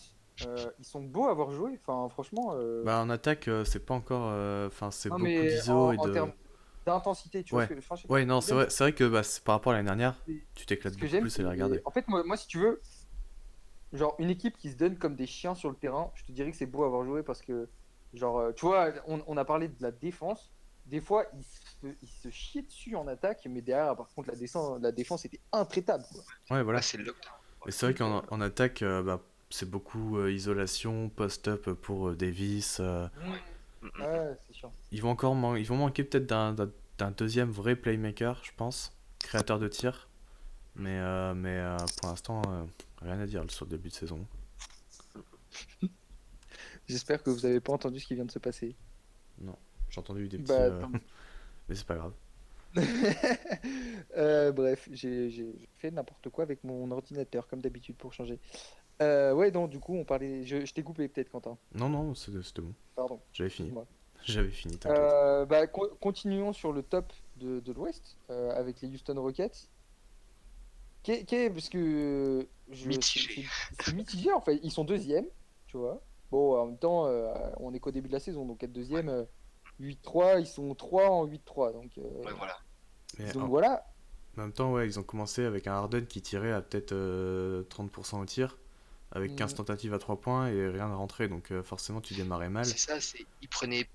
ils sont beaux à avoir joué. Enfin, franchement, Bah en attaque, c'est pas encore, enfin c'est non, beaucoup mais d'ISO et en de, termes d'intensité, tu vois ouais, enfin, je sais pas ouais ce que non je veux dire, c'est vrai que bah, par rapport à l'année dernière, tu t'éclates ce que beaucoup j'aime, plus à les regarder. c'est. En fait, moi, si tu veux, genre, une équipe qui se donne comme des chiens sur le terrain, je te dirais que c'est beau à avoir joué parce que, genre, tu vois, on a parlé de la défense. Des fois, ils se chiaient dessus en attaque, mais derrière, par contre, la défense était intraitable, quoi. Ouais Ouais, voilà. c'est le lockdown. Et Ouais. c'est vrai Donc, qu'en attaque, bah, c'est beaucoup isolation, post-up pour Davis. mm, Mm, mm, mm. ouais, c'est sûr. Ils vont manquer peut-être d'un deuxième vrai playmaker, je pense, créateur de tir. Mais pour l'instant, rien à dire sur le début de saison. J'espère que vous avez pas entendu ce qui vient de se passer. Non, j'ai entendu des petits, Bah, tant mieux. mais c'est pas grave. Bref, j'ai fait n'importe quoi avec mon ordinateur, comme d'habitude, pour changer. Ouais, donc, du coup, on parlait. Je t'ai coupé, peut-être, Quentin. Non, c'était bon. Pardon, J'avais fini. excuse-moi. J'avais fini, t'inquiète. Bah, continuons sur le top de l'Ouest avec les Houston Rockets. Parce que Mitigé. c'est mitigé en fait. Ils sont deuxièmes, tu vois. Bon, en même temps, on est qu'au début de la saison, donc être Ouais, deuxième, 8-3, ils sont 3 en 8-3. ouais, voilà. Mais Donc voilà. en même temps, ouais, ils ont commencé avec un Harden qui tirait à peut-être 30% au tir, avec 15 Mm, tentatives à 3 points et rien ne rentrait, donc forcément tu démarrais mal. C'est ça, il prenait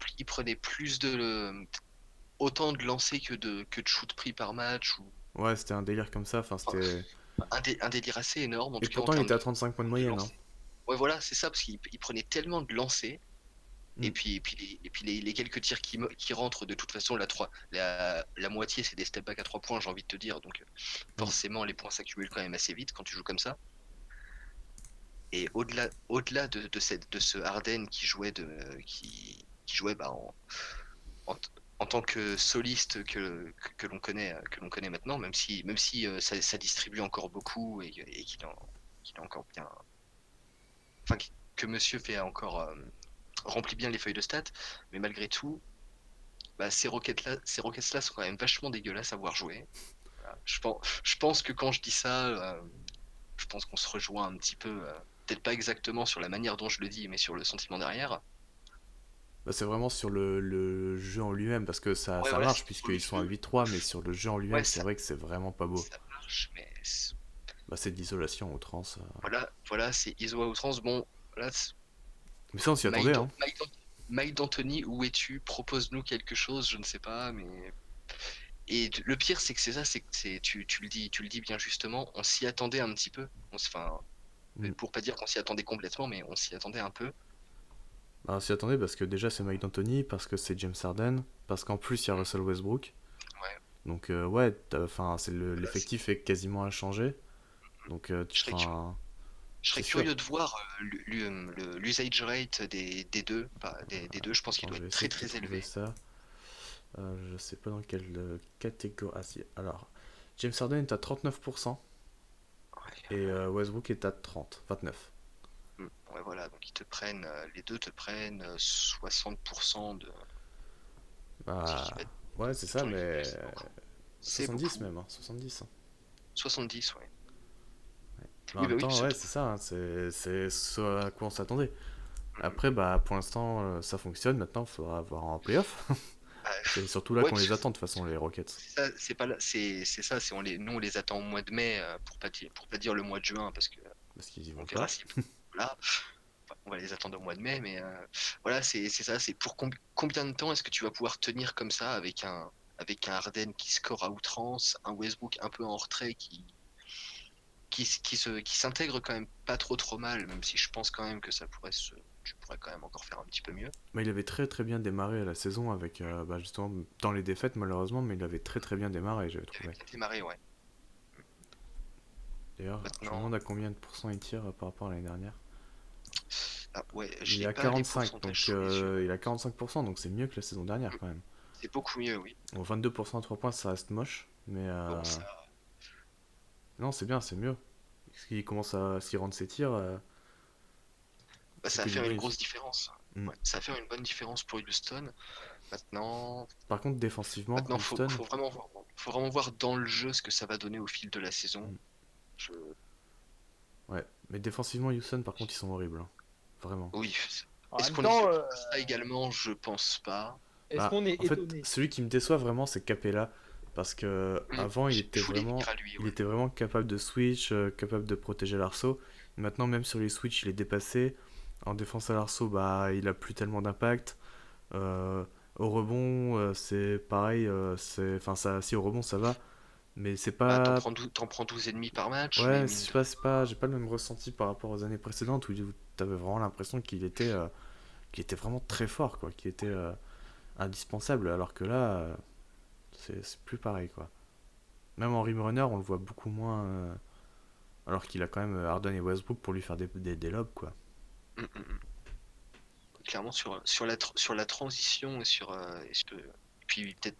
autant de lancers que de shoots pris par match ou Ouais, c'était un délire comme ça, enfin c'était... un délire assez énorme en Et tout cas en pourtant il termes était à 35 points de de moyenne, hein. lancers. Ouais, voilà, c'est ça parce qu'il prenait tellement de lancers Mm. et puis les quelques tirs qui rentrent de toute façon la moitié c'est des step back à 3 points, j'ai envie de te dire. Donc Mm. forcément les points s'accumulent quand même assez vite quand tu joues comme ça. Et au-delà de ce Harden qui jouait bah, en, en tant que soliste que l'on connaît maintenant, même si ça distribue encore beaucoup et qu'il est encore bien, enfin que Monsieur fait encore remplit bien les feuilles de stats, mais malgré tout, bah, ces Rockets là sont quand même vachement dégueulasses à voir jouer. Voilà. Je pense que quand je dis ça, je pense qu'on se rejoint un petit peu. peut-être pas exactement sur la manière dont je le dis, mais sur le sentiment derrière. Bah, c'est vraiment sur le jeu en lui-même, parce que Ouais, ça voilà, marche, c'est sur le puisqu'ils sont à jeu. 8-3, mais sur le jeu en Ouais, lui-même, c'est vrai que c'est vraiment pas beau. ça marche, mais Bah, c'est de l'isolation, outrance. voilà, c'est ISO à outrance. Bon, là, Mais ça, on s'y attendait, Mike, hein. Mike D'Antoni, où es-tu? Propose-nous quelque chose, je ne sais pas, mais. Et le pire, c'est que c'est ça, c'est que tu le dis bien justement, on s'y attendait un petit peu. Enfin, Mm. pour pas dire qu'on s'y attendait complètement, mais on s'y attendait un peu. Bah, on s'y attendait parce que déjà, c'est Mike D'Antoni, parce que c'est James Harden, parce qu'en plus, il y a Mm. Russell Westbrook. Ouais, Donc, ouais, enfin, voilà, l'effectif est quasiment inchangé. Donc, je serais, cu- je c'est serais sûr. curieux de voir l'usage rate des deux. Des deux, je pense qu'il Attends, doit je vais être essayer très de te très trouver élevé. ça. Je sais pas dans quelle catégorie. Ah si, alors. James Harden est à 39% Ouais, et Westbrook est à 29. ouais, voilà, donc les deux te prennent 60% de ce qui va Bah, être ouais, c'est de ça, ton effectif, mais c'est 70 beaucoup. même, hein, 70, hein. 70, ouais. Mais en Oui, bah même oui, temps, parce que ouais, c'est ça, hein, c'est ce à quoi on s'attendait. Mm, Après, bah, pour l'instant, ça fonctionne. Maintenant, il faudra voir en playoff. bah, C'est surtout là ouais, qu'on parce les que attend, de toute façon, les Rockets. c'est ça, c'est pas là, c'est ça, nous on les attend au mois de mai pour pas dire le mois de juin parce que Parce qu'ils y on vont verra pas. si là on va les attendre au mois de mai, mais voilà, c'est ça, c'est pour combien de temps est-ce que tu vas pouvoir tenir comme ça avec un Harden qui score à outrance, un Westbrook un peu en retrait qui s'intègre quand même pas trop mal, même si je pense quand même que tu pourrais quand même encore faire un petit peu mieux. Mais il avait très très bien démarré la saison avec, bah, justement, dans les défaites malheureusement, mais il avait très très bien démarré, j'avais Il avait trouvé. bien démarré, ouais. D'ailleurs, je me Maintenant, demande à combien de pourcents il tire par rapport à l'année dernière. ah, ouais, Il je est n'ai à pas les 45, pourcentages donc sous les yeux. il a 45%, donc c'est mieux que la saison dernière quand même. C'est beaucoup mieux, oui. Bon, 22% à 3 points, ça reste moche, mais Bon, ça, non, c'est bien, c'est mieux. S'il rentre ses tirs, bah, c'est ça va que du faire une bonus. grosse différence. Mm. Ouais, ça va faire une bonne différence pour Houston. Maintenant, Par contre, défensivement, maintenant, Houston, faut vraiment voir dans le jeu ce que ça va donner au fil de la saison. mm, Je... ouais, mais défensivement, Houston, par contre, ils sont horribles, hein. Vraiment. Oui. En Est-ce même qu'on est temps, sûr qu'ils fassent ça également? Je pense pas. est-ce Bah, qu'on est en fait, étonné? celui qui me déçoit vraiment, c'est Capella. Parce que avant, Je voulais venir à lui, il ouais. était vraiment capable de switch, capable de protéger l'arceau. Maintenant, même sur les switch, il est dépassé. En défense à l'arceau, bah, il a plus tellement d'impact. Euh, Au rebond, c'est pareil. Enfin, ça, si au rebond, ça va. Mais c'est Bah, pas. t'en prends 12 et demi par match, mais Ouais, mine je sais de pas, c'est pas, j'ai pas le même ressenti par rapport aux années précédentes où t'avais vraiment l'impression qu'il était vraiment très fort, quoi. Qu'il était indispensable. Alors que là, c'est plus pareil, quoi. Même en rim runner, on le voit beaucoup moins. Alors qu'il a quand même Harden et Westbrook pour lui faire des lobs, quoi. rien. Clairement sur la transition et puis peut-être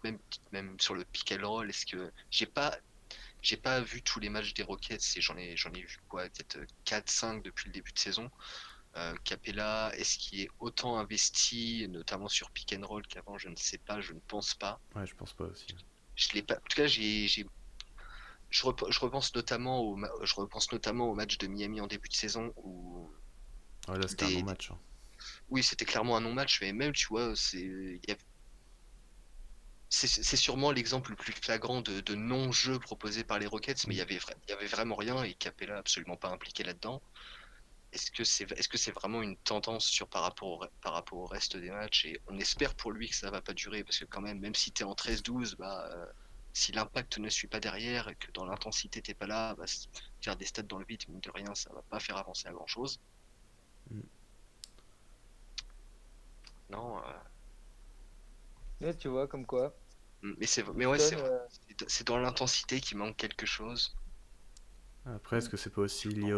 même sur le pick and roll, est-ce que j'ai pas vu tous les matchs des Rockets et j'en ai vu quoi, peut-être 4-5 depuis le début de saison. Capella, est-ce qu'il est autant investi, notamment sur pick and roll qu'avant? Je ne sais pas, je ne pense pas. Ouais, je pense pas aussi. Je l'ai pas. En tout cas, je repense notamment au match de Miami en début de saison où Ouais, là, c'était un des, des- non-match, hein. oui, c'était clairement un non-match, mais même, tu vois, c'est sûrement l'exemple le plus flagrant de non-jeu proposé par les Rockets, mais Mm. il y avait vraiment rien et Capella absolument pas impliqué là-dedans. Est-ce que c'est vraiment une tendance par rapport au reste des matchs? Et on espère pour lui que ça va pas durer, parce que quand même si t'es en 13-12, bah, si l'impact ne suit pas derrière et que dans l'intensité t'es pas là, bah, faire des stats dans le vide, mine de rien, ça va pas faire avancer à grand-chose. Mm. Non, Ouais, tu vois, comme quoi. mais ouais, Houston, c'est dans l'intensité qui manque quelque chose. Après, est-ce que c'est pas aussi lié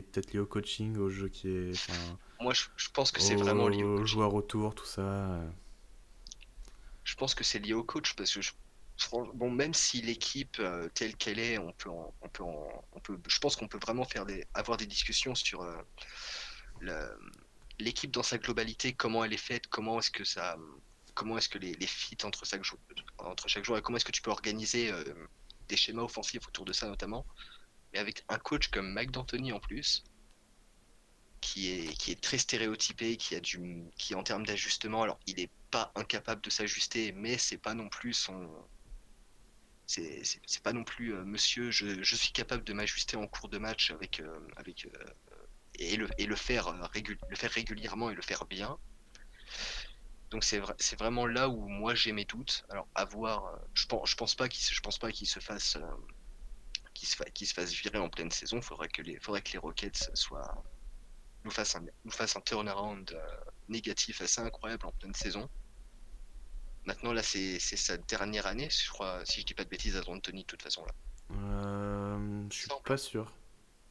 peut-être lié au coaching, au jeu qui est, enfin, Moi, je pense que c'est vraiment lié au aux coaching. joueurs autour, tout ça. Je pense que c'est lié au coach parce que bon, même si l'équipe telle qu'elle est, je pense qu'on peut vraiment avoir des discussions sur le- l'équipe dans sa globalité, comment elle est faite, comment est-ce que les fits entre chaque joueur et comment est-ce que tu peux organiser des schémas offensifs autour de ça notamment. Mais avec un coach comme Mike D'Antoni en plus, qui est très stéréotypé, qui en termes d'ajustement, alors il n'est pas incapable de s'ajuster, mais c'est pas non plus c'est pas non plus monsieur, je suis capable de m'ajuster en cours de match et le faire régulièrement et le faire bien. Donc c'est vraiment là où moi j'ai mes doutes. Alors à voir, je pense pas je pense pas qu'il se fasse qu'il se fasse virer en pleine saison. Faudrait que les Rockets nous fassent un turnaround négatif assez incroyable en pleine saison. Maintenant là c'est sa dernière année, je crois, si je dis pas de bêtises, à Anthony de toute façon là. Je suis Semble. pas sûr.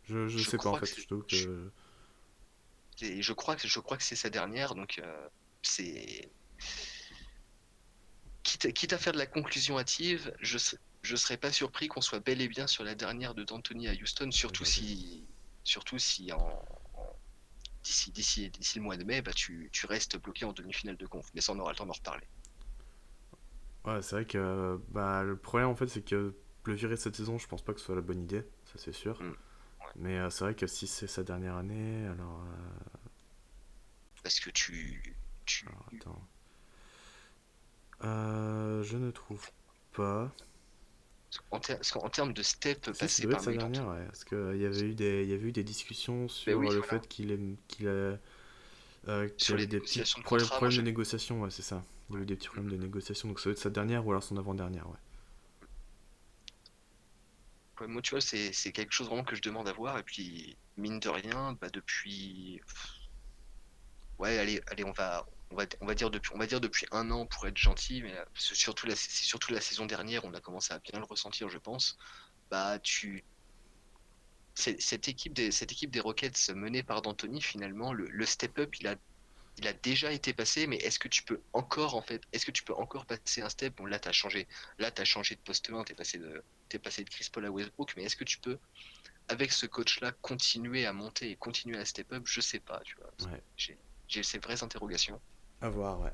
Je Je sais pas en crois que fait, je trouve que. je crois que c'est sa dernière, donc c'est quitte à faire de la conclusion hâtive, je serais pas surpris qu'on soit bel et bien sur la dernière de D'Antoni à Houston, Je vais regarder. surtout si d'ici le mois de mai, bah, tu restes bloqué en demi-finale de conf. Mais ça, on aura le temps d'en reparler. Ouais, c'est vrai que bah, le problème en fait, c'est que le virer cette saison, je pense pas que ce soit la bonne idée, ça c'est sûr. Hmm, ouais. Mais c'est vrai que si c'est sa dernière année, alors. Parce que Alors attends. Je ne trouve pas. parce qu'en termes de step Si, ça passé doit être par sa lui dernière, d'Antoni. ouais. Parce qu'il y avait eu des discussions Ben oui, sur le voilà. fait qu'il Sur avait les des petits négociations de contrat, moi problèmes de je. négociation, ouais, c'est ça. Il y a eu des petits Hmm. problèmes de négociation, donc ça doit être sa dernière ou alors son avant-dernière, ouais. Ouais, moi, tu vois, c'est quelque chose vraiment que je demande à voir. Et puis, mine de rien, bah, depuis. Ouais, allez, on va dire depuis un an pour être gentil, mais c'est surtout la saison dernière, on a commencé à bien le ressentir, je pense. Bah, cette équipe des Rockets menée par D'Antoni, finalement, le step-up, il a déjà été passé, mais est-ce que tu peux encore passer un step? Bon, là, t'as changé de poste 1, t'es passé de Chris Paul à Westbrook, mais est-ce que tu peux, avec ce coach-là, continuer à monter et continuer à step-up? Je sais pas, tu vois. Ouais, J'ai, j'ai ces vraies interrogations. à voir, ouais.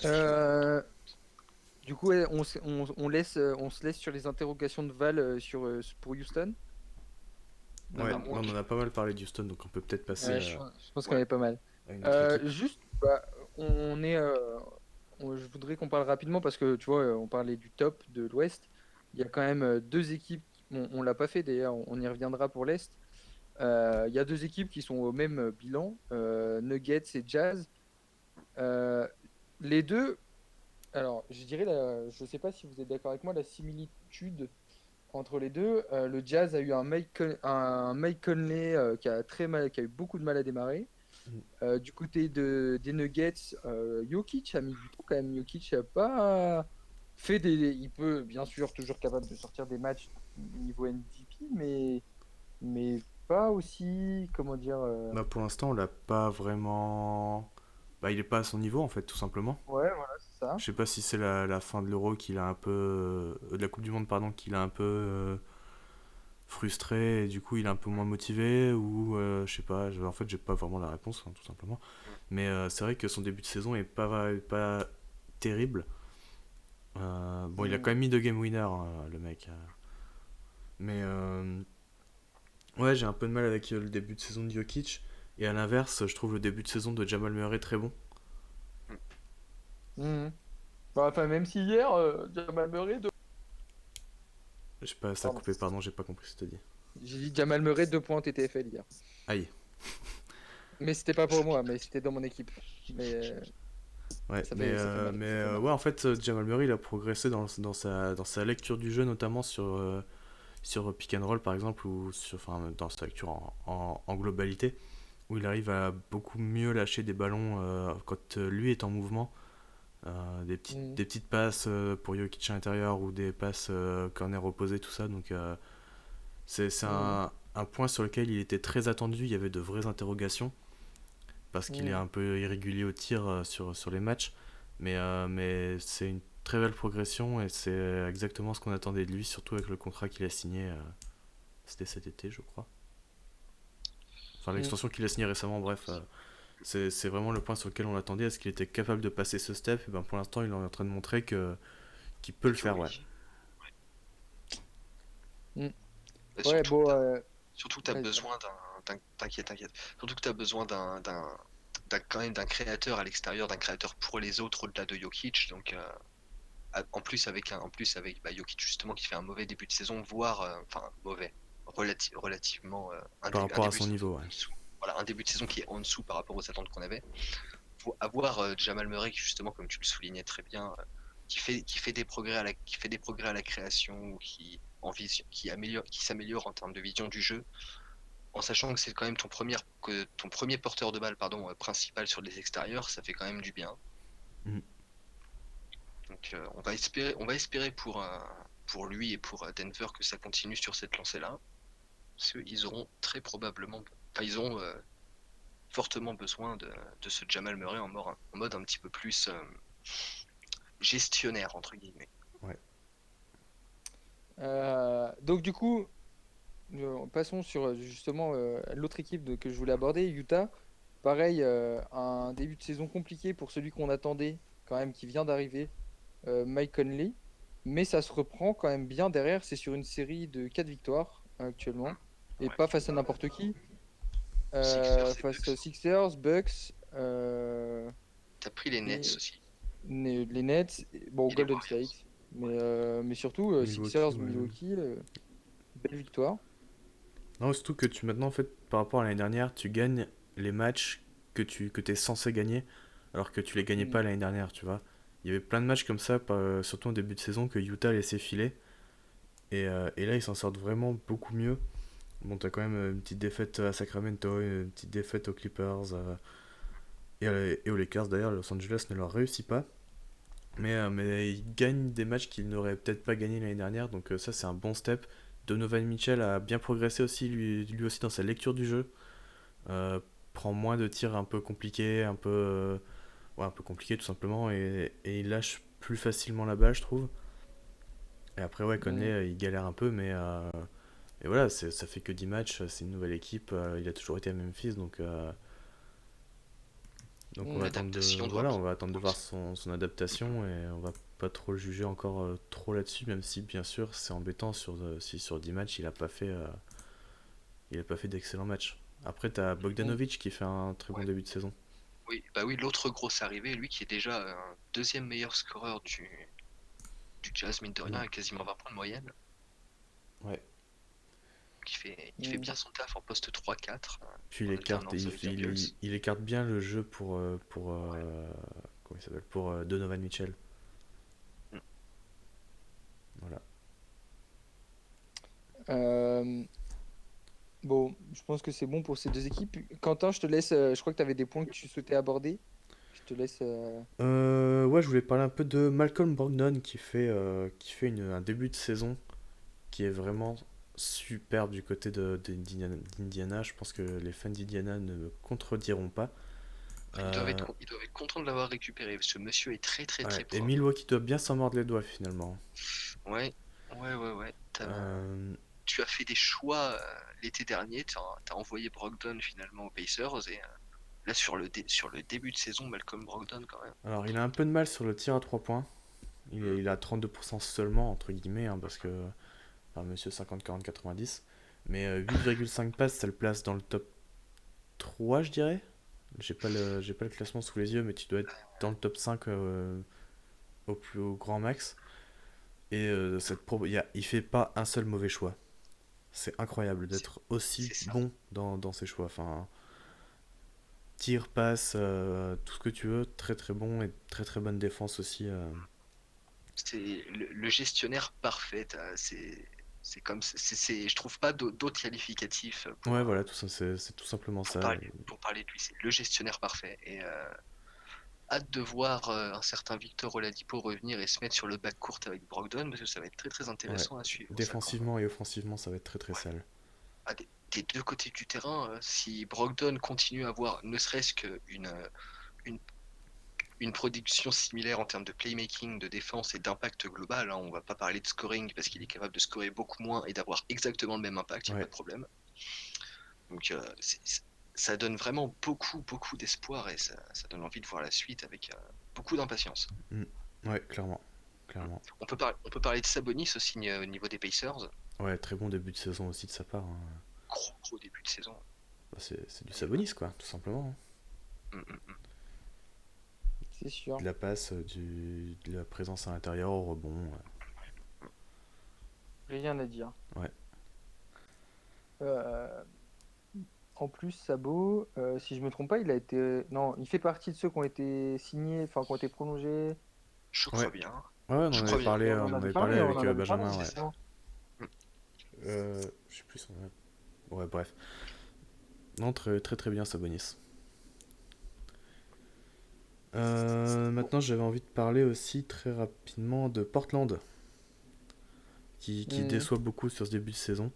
Euh, du coup, ouais, on se laisse sur les interrogations de Val pour Houston. Ouais, À Ou- moins on que. en a pas mal parlé d'Houston, donc on peut peut-être passer Ouais, je pense qu'on Ouais. est pas mal. à une autre équipe. Juste, bah, on est, je voudrais qu'on parle rapidement parce que tu vois, on parlait du top de l'Ouest. Il y a quand même deux équipes. On l'a pas fait d'ailleurs, on y reviendra pour l'Est. Il y a deux équipes qui sont au même bilan, Nuggets et Jazz. Euh, les deux, alors je dirais, je sais pas si vous êtes d'accord avec moi, la similitude entre les deux. Le Jazz a eu un Mike Conley qui a très mal, qui a eu beaucoup de mal à démarrer. Mm. Du côté des Nuggets, Jokic a mis du temps quand même. Jokic n'a pas fait des. Il peut, bien sûr, toujours capable de sortir des matchs niveau MVP, mais pas aussi. Comment dire Bah pour l'instant, on l'a pas vraiment. Bah il est pas à son niveau en fait, tout simplement. Ouais, voilà, c'est ça. Je sais pas si c'est la fin de l'Euro qu'il a un peu. De la Coupe du Monde, pardon, qu'il a un peu frustré et du coup il est un peu moins motivé ou je sais pas. En fait, j'ai pas vraiment la réponse, hein, tout simplement. Mais c'est vrai que son début de saison est pas terrible. Bon, il a Hmm. quand même mis deux game winners, hein, le mec. Mais ouais, j'ai un peu de mal avec le début de saison de Jokic. Et à l'inverse, je trouve le début de saison de Jamal Murray très bon. Hmm. Bah, enfin, même si hier, Jamal Murray, Je sais pas, ça a pardon. coupé, pardon, j'ai pas compris ce que t'as dit. J'ai dit Jamal Murray 2 points TTFL hier. Aïe. Mais c'était pas pour moi, mais c'était dans mon équipe. Mais Ouais, ça fait mal, mais ça fait mal. ouais, en fait, Jamal Murray, il a progressé dans sa lecture du jeu, notamment sur pick and roll, par exemple, ou enfin, dans sa lecture en globalité, où il arrive à beaucoup mieux lâcher des ballons quand lui est en mouvement. Hmm. Des petites passes pour Jokic à l'intérieur ou des passes corner opposé, tout ça. Donc, c'est Hmm. un point sur lequel il était très attendu. Il y avait de vraies interrogations parce qu'il est Hmm. un peu irrégulier au tir sur les matchs. Mais c'est une très belle progression et c'est exactement ce qu'on attendait de lui, surtout avec le contrat qu'il a signé. C'était cet été, je crois. Enfin, Hmm. l'extension qu'il a signée récemment, bref. C'est vraiment le point sur lequel on l'attendait. Est-ce qu'il était capable de passer ce step? Et ben pour l'instant, il est en train de montrer qu'il peut le Que faire, ouais. oui. Hmm. Bah, Ouais, bon, surtout que tu as vas-y, pardon. besoin t'inquiète. Surtout que tu as besoin quand même d'un créateur à l'extérieur, d'un créateur pour les autres au-delà de Jokic. Donc, en plus avec bah, Jokic justement qui fait un mauvais début de saison, voire enfin mauvais, relativement par un rapport à début de son saison niveau, en ouais. dessous. Voilà, un début de saison qui est en dessous par rapport aux attentes qu'on avait. Faut avoir Jamal Murray qui justement, comme tu le soulignais très bien, qui fait des progrès qui fait des progrès à la création, ou qui s'améliore en termes de vision du jeu, en sachant que c'est quand même ton premier porteur de balle pardon, principal sur les extérieurs, ça fait quand même du bien. Mm. Donc on va espérer pour lui et pour Denver que ça continue sur cette lancée-là, parce qu'ils auront très probablement, enfin ils ont fortement besoin de ce Jamal Murray en mode un petit peu plus gestionnaire entre guillemets. Ouais. Donc du coup, passons sur justement l'autre équipe que je voulais aborder, Utah. Pareil, un début de saison compliqué pour celui qu'on attendait quand même, qui vient d'arriver, Mike Conley. Mais ça se reprend quand même bien derrière. C'est sur une série de 4 victoires actuellement. Et Ouais. pas face à n'importe qui. Sixers et Face aux Bucks. Sixers, Bucks, T'as pris les Nets et aussi les Nets, bon, et les Golden Warriors. State. Ouais. Mais surtout, Milwaukee, Sixers, ouais. Milwaukee, belle victoire. Non, surtout que tu maintenant, en fait, par rapport à l'année dernière, tu gagnes les matchs que t'es censé gagner, alors que tu les gagnais Mm. pas l'année dernière, tu vois. Il y avait plein de matchs comme ça, surtout en début de saison, que Utah laissait filer. Et là, ils s'en sortent vraiment beaucoup mieux. Bon, t'as quand même une petite défaite à Sacramento, une petite défaite aux Clippers et aux Lakers. D'ailleurs, Los Angeles ne leur réussit pas. Mais ils gagnent des matchs qu'ils n'auraient peut-être pas gagné l'année dernière, donc ça, c'est un bon step. Donovan Mitchell a bien progressé aussi, lui aussi, dans sa lecture du jeu. Euh, Prend moins de tirs un peu compliqués, ouais, un peu compliqués tout simplement, et il lâche plus facilement la balle, je trouve. Et après, ouais, Conley, Mm. il galère un peu, mais voilà, ça fait que 10 matchs, c'est une nouvelle équipe, il a toujours été à Memphis, donc on va Mm. attendre L'adaptation doit voilà, on prendre va beaucoup attendre de de voir temps. son adaptation, et on va pas trop le juger encore trop là-dessus, même si bien sûr c'est embêtant si sur 10 matchs il a pas fait d'excellents matchs. Après, t'as Mm. Bogdanovic qui fait un très bon Ouais. début de saison. Oui, bah oui, l'autre grosse arrivée, lui qui est déjà un deuxième meilleur scoreur du Jazz, mine de rien, Mm. à quasiment 20 points de moyenne, Ouais. il fait Mm. bien son taf en poste 3-4, Puis en alternance avec Darius. il écarte bien le jeu Ouais. comment il s'appelle, pour Donovan Mitchell. Mm. Voilà. Euh, bon, je pense que c'est bon pour ces deux équipes. Quentin, je te laisse. Je crois que tu avais des points que tu souhaitais aborder. Je te laisse. Ouais, je voulais parler un peu de Malcolm Brogdon qui fait un début de saison qui est vraiment superbe du côté d'Indiana. Je pense que les fans d'Indiana ne me contrediront pas. Euh, Ils doivent être contents de l'avoir récupéré. Ce monsieur est très très ouais, très et propre. Milwaukee doit bien s'en mordre les doigts finalement. Ouais, ouais. Euh, Tu as fait des choix l'été dernier. T'as envoyé Brogdon finalement aux Pacers et là sur le début de saison, Malcolm Brogdon quand même. alors, il a un peu de mal sur le tir à 3 points. Mm. Il a 32% seulement, entre guillemets, hein, parce que monsieur 50-40-90. Mais 8,5 passes, ça le place dans le top 3, je dirais. J'ai pas le classement sous les yeux, mais tu dois être dans le top 5 au grand max. Et il fait pas un seul mauvais choix. C'est incroyable C'est d'être aussi c'est ça. bon dans ses choix. Enfin, tir, passe, tout ce que tu veux, très très bon, et très très bonne défense aussi. C'est le gestionnaire parfait. C'est comme je trouve pas d'autres qualificatifs Ouais, voilà, tout ça, c'est tout simplement ça. pour parler de lui. C'est le gestionnaire parfait. Et hâte de voir un certain Victor Oladipo revenir et se mettre sur le back court avec Brogdon parce que ça va être très très Ouais. intéressant à suivre ça quand même. Défensivement et offensivement, ça va être très très Ouais. sale. Des deux côtés du terrain, si Brogdon continue à avoir ne serait-ce une, une production similaire en termes de playmaking, de défense et d'impact global, hein, on va pas parler de scoring parce qu'il est capable de scorer beaucoup moins et d'avoir exactement le même impact, il n'y a pas Ouais. de problème. Donc ça donne vraiment beaucoup d'espoir et ça donne envie de voir la suite avec beaucoup d'impatience. Mm. Ouais, clairement. Clairement. On peut parler de Sabonis aussi au niveau des Pacers. Ouais, très bon début de saison aussi de sa part, hein. Gros début de saison. Bah, c'est du Sabonis, quoi, tout simplement, hein. Mm, mm, mm. C'est sûr. De la passe, de la présence à l'intérieur, au rebond. Rien à dire. Ouais. Euh, En plus, Sabo, si je me trompe pas, il a été. Non, il fait partie de ceux qui ont été signés, enfin, qui ont été prolongés. Je Ouais. crois bien. Ouais, Je crois bien. Et on on en en avait avait parlé, parlé on avec en avait parlé Benjamin, ouais. C'est ça. justement. Mm. Je sais plus son nom. Ouais, bref. Non, très très très bien Sabonis. Bon. Maintenant, j'avais envie de parler aussi très rapidement de Portland, qui Hmm. déçoit beaucoup sur ce début de saison.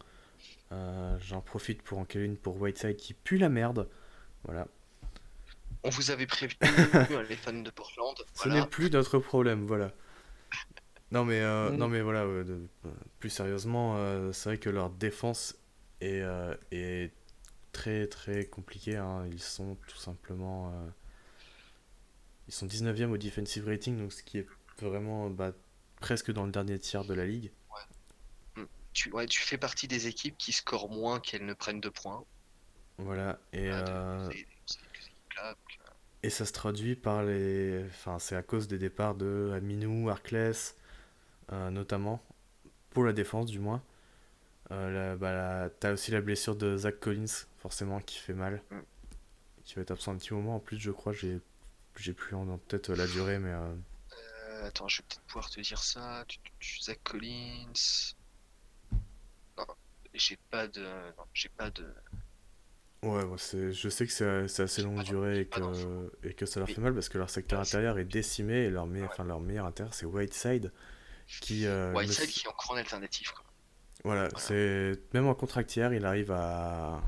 J'en profite pour en caler une pour Whiteside qui pue la merde. Voilà. On vous avait prévenu, hein, les fans de Portland. Ce n'est Voilà. plus notre problème, voilà. Hmm. Non mais voilà, plus sérieusement, c'est vrai que leur défense est très très compliquée, hein. Ils sont tout simplement... ils sont 19e au defensive rating, donc ce qui est vraiment presque dans le dernier tiers de la ligue. Mm. Tu fais partie des équipes qui scorent moins qu'elles ne prennent de points. Voilà, Voilà, ces équipes-là. et ça se traduit par les... Enfin, c'est à cause des départs de Aminou, Arclès, notamment, pour la défense du moins. T'as aussi la blessure de Zach Collins, forcément, qui fait mal, Mm. qui va être absent un petit moment. En plus, je crois, j'ai plus en tête la durée, mais... Attends, je vais peut-être pouvoir te dire ça. Zach Collins. Non, j'ai pas de. Non, Ouais, je sais que c'est assez longue durée j'ai pas d'infos. et que ça leur Mais fait mal parce que leur secteur voilà, intérieur est décimé et ouais. enfin, leur meilleur intérieur c'est Whiteside qui Whiteside qui est encore en alternative, quoi. voilà, Voilà. c'est même en contractière il arrive à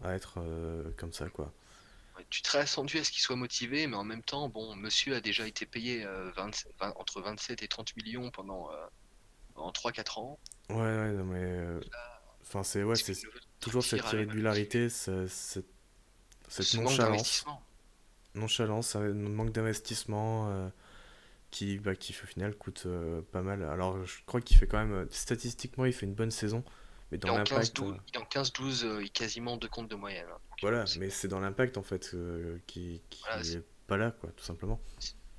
être comme ça quoi. Ouais, tu te serais attendu à ce qu'il soit motivé, mais en même temps, bon, monsieur a déjà été payé entre 27 et 30 millions en 3-4 ans. Ouais, non, mais enfin c'est ouais, Est-ce c'est qu'il ne veut toujours suffire cette à le motiver? irrégularité, cette Ce manque d'investissement. nonchalance, un manque d'investissement qui au final coûte pas mal. Alors je crois qu'il fait quand même statistiquement il fait une bonne saison, mais Il dans est en l'impact 15-12, il est en 15-12, quasiment 2 comptes de moyenne, hein. Donc, voilà, mais c'est dans l'impact en fait voilà, qui est pas là quoi, tout simplement.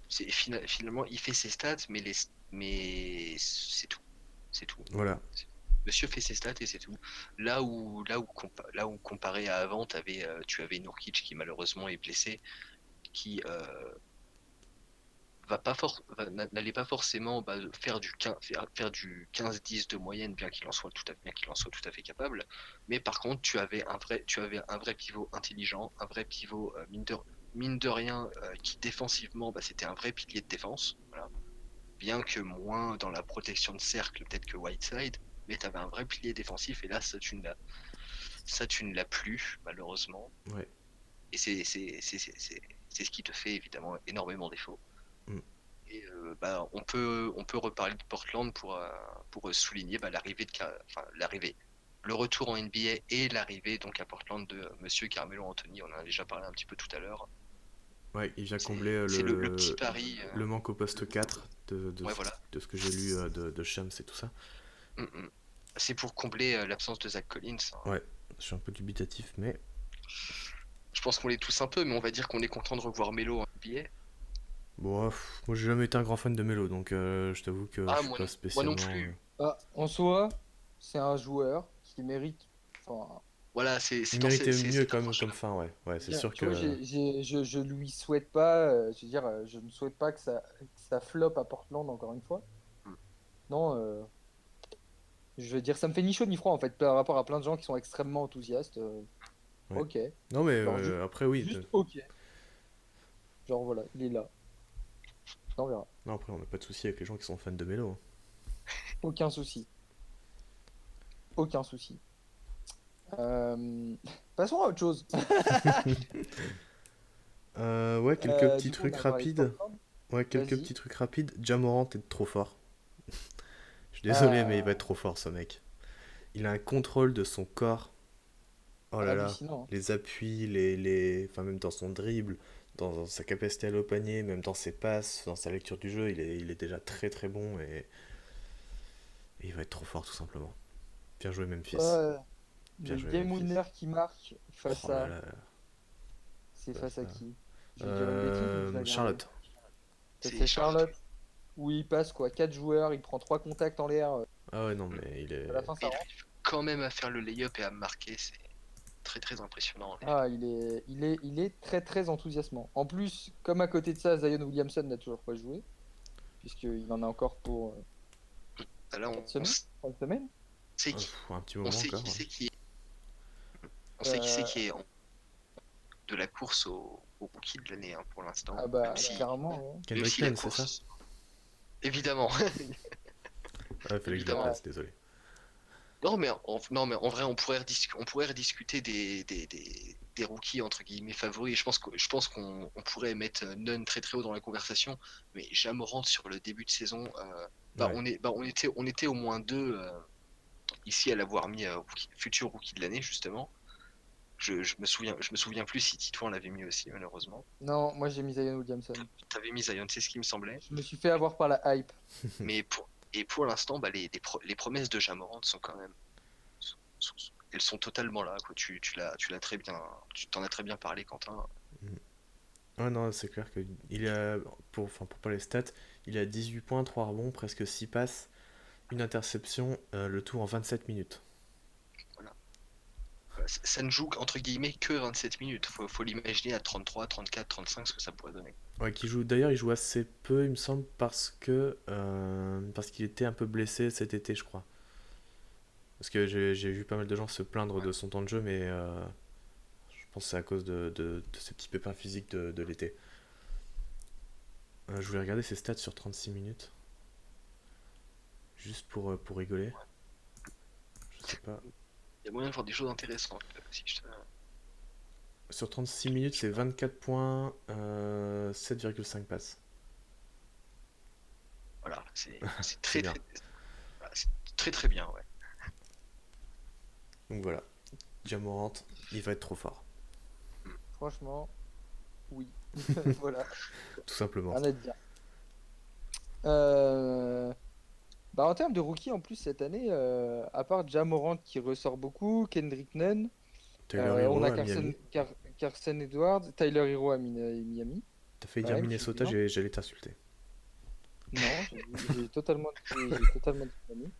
finalement, il fait ses stats, mais c'est tout. C'est tout. Voilà, Monsieur fait ses stats et c'est tout. Là où comparé à avant, tu avais Nurkic qui malheureusement est blessé, qui n'allait pas forcément faire du 15-10 de moyenne, bien qu'il en soit tout à fait capable. Mais par contre, tu avais un vrai pivot intelligent, un vrai pivot mine de rien, qui défensivement, c'était un vrai pilier de défense. Voilà. Bien que moins dans la protection de cercle peut-être que Whiteside, mais tu avais un vrai pilier défensif et là ça tu ne l'as plus malheureusement. ouais. Et c'est ce qui te fait évidemment énormément défaut. Mm. Et on peut reparler de Portland pour souligner l'arrivée, le retour en NBA et l'arrivée donc à Portland de Monsieur Carmelo Anthony. On en a déjà parlé un petit peu tout à l'heure. Ouais, il vient combler C'est le petit pari. le manque au poste 4 Ouais, voilà. de ce que j'ai lu de Shams et tout ça. Mm, mm. C'est pour combler l'absence de Zach Collins, hein. Ouais, je suis un peu dubitatif, mais Je pense qu'on l'est tous un peu, mais on va dire qu'on est content de revoir Melo en NBA. bon, moi j'ai jamais été un grand fan de Melo, donc je t'avoue que je Ah, suis pas moi non spécialement. plus. Ah, en soi, c'est un joueur qui mérite. Enfin, Voilà, Il c'est dans méritait mieux cette comme approche-là. fin, ouais. Ouais, c'est bien, sûr tu vois, que. je lui souhaite pas. Je veux dire, je ne souhaite pas que ça floppe à Portland encore une fois. Mm. Non, je veux dire, ça me fait ni chaud ni froid en fait par rapport à plein de gens qui sont extrêmement enthousiastes. Ouais. Ok, Non, mais genre après, oui. juste ok. Genre voilà, il est là. On verra. Non, après, on n'a pas de souci avec les gens qui sont fans de Melo, hein. Aucun souci. Aucun souci. Passons à autre chose. Ouais, quelques petits Du coup, on trucs a parlé de rapides. Portland. Ouais, quelques Vas-y. petits trucs rapides. Ja Morant est trop fort. Je suis désolé, mais il va être Euh, trop fort, ce mec. Il a un contrôle de son corps. Oh là là. hallucinant. Les appuis, enfin, même dans son dribble, dans sa capacité à aller au panier, même dans ses passes, dans sa lecture du jeu, il est déjà très très bon et il va être trop fort, tout simplement. Bien joué Memphis. Ouais, Bien le joué game Memphis. winner qui marque face Oh là à. là. C'est Là, face à là. qui? Je vais dire une bêtise ou je vais regarder? Charlotte. Face C'est à Charlotte. Charlotte, où il passe quoi? 4 joueurs, il prend 3 contacts en l'air. Ah ouais, non, mais il À la est. fin, ça Il rentre. arrive quand même à faire le lay-up et à marquer, c'est très très impressionnant, honnêtement. Ah, il est très très enthousiasmant. En plus, comme à côté de ça, Zion Williamson n'a toujours pas joué, puisqu'il en a encore pour Ah, là, 4 semaines? 5 semaines? sait qui, Un petit on moment sait encore. qui Ouais. c'est qui est, on sait qui c'est Euh, qui est de la course au rookie de l'année, hein, pour l'instant. ah Même bah, si, clairement, ouais. même Kendrick si la Nunn, c'est ça? course, évidemment, Ouais, fallait que je le évidemment. Ouais. place, désolé. Non, mais en vrai, on pourrait rediscuter des rookies entre guillemets favoris. Et je pense qu'on pourrait mettre Nunn très très haut dans la conversation. Mais Jamorant sur le début de saison, Ouais. on était au moins deux ici à l'avoir mis futur rookie de l'année justement. Je me souviens plus si Titouan l'avait mis aussi malheureusement. Non, moi j'ai mis Zion Williamson. T'avais mis Zion, c'est ce qui me semblait. Je me suis fait avoir par la hype. Mais pour l'instant, bah, les promesses de Jamorant sont quand même elles sont totalement là, quoi. Tu l'as très bien, tu t'en as très bien parlé, Quentin. Ouais, non, c'est clair que il a, pour pas les stats, il a 18 points, 3 rebonds, presque 6 passes, une interception, le tout en 27 minutes. Voilà. Ça ne joue entre guillemets que 27 minutes. Faut l'imaginer à 33, 34, 35, ce que ça pourrait donner. Ouais, d'ailleurs, il joue assez peu, il me semble, parce qu'il était un peu blessé cet été, je crois. Parce que j'ai vu pas mal de gens se plaindre Ouais. de son temps de jeu, mais je pense que c'est à cause de ces petits pépins physiques de l'été. Je voulais regarder ses stats sur 36 minutes, juste pour rigoler. Je sais pas. Il y a moyen de faire des choses intéressantes. Si je te- Sur 36 minutes, c'est 24 points, 7,5 passes. Voilà, c'est C'est très bien. très, voilà, c'est très très bien, ouais. Donc voilà, Jamorant, il va être trop fort, Franchement, oui. Voilà, tout simplement. rien à te dire. Euh, Bah, en termes de rookie, en plus, cette année, à part Ja Morant qui ressort beaucoup, Kendrick Nunn, Tyler on Hero a à Miami. Carson Edwards, Tyler Hero à Miami. T'as failli dire Ouais, il me fait Minnesota, bien. j'allais t'insulter. Non, j'ai totalement dit Miami.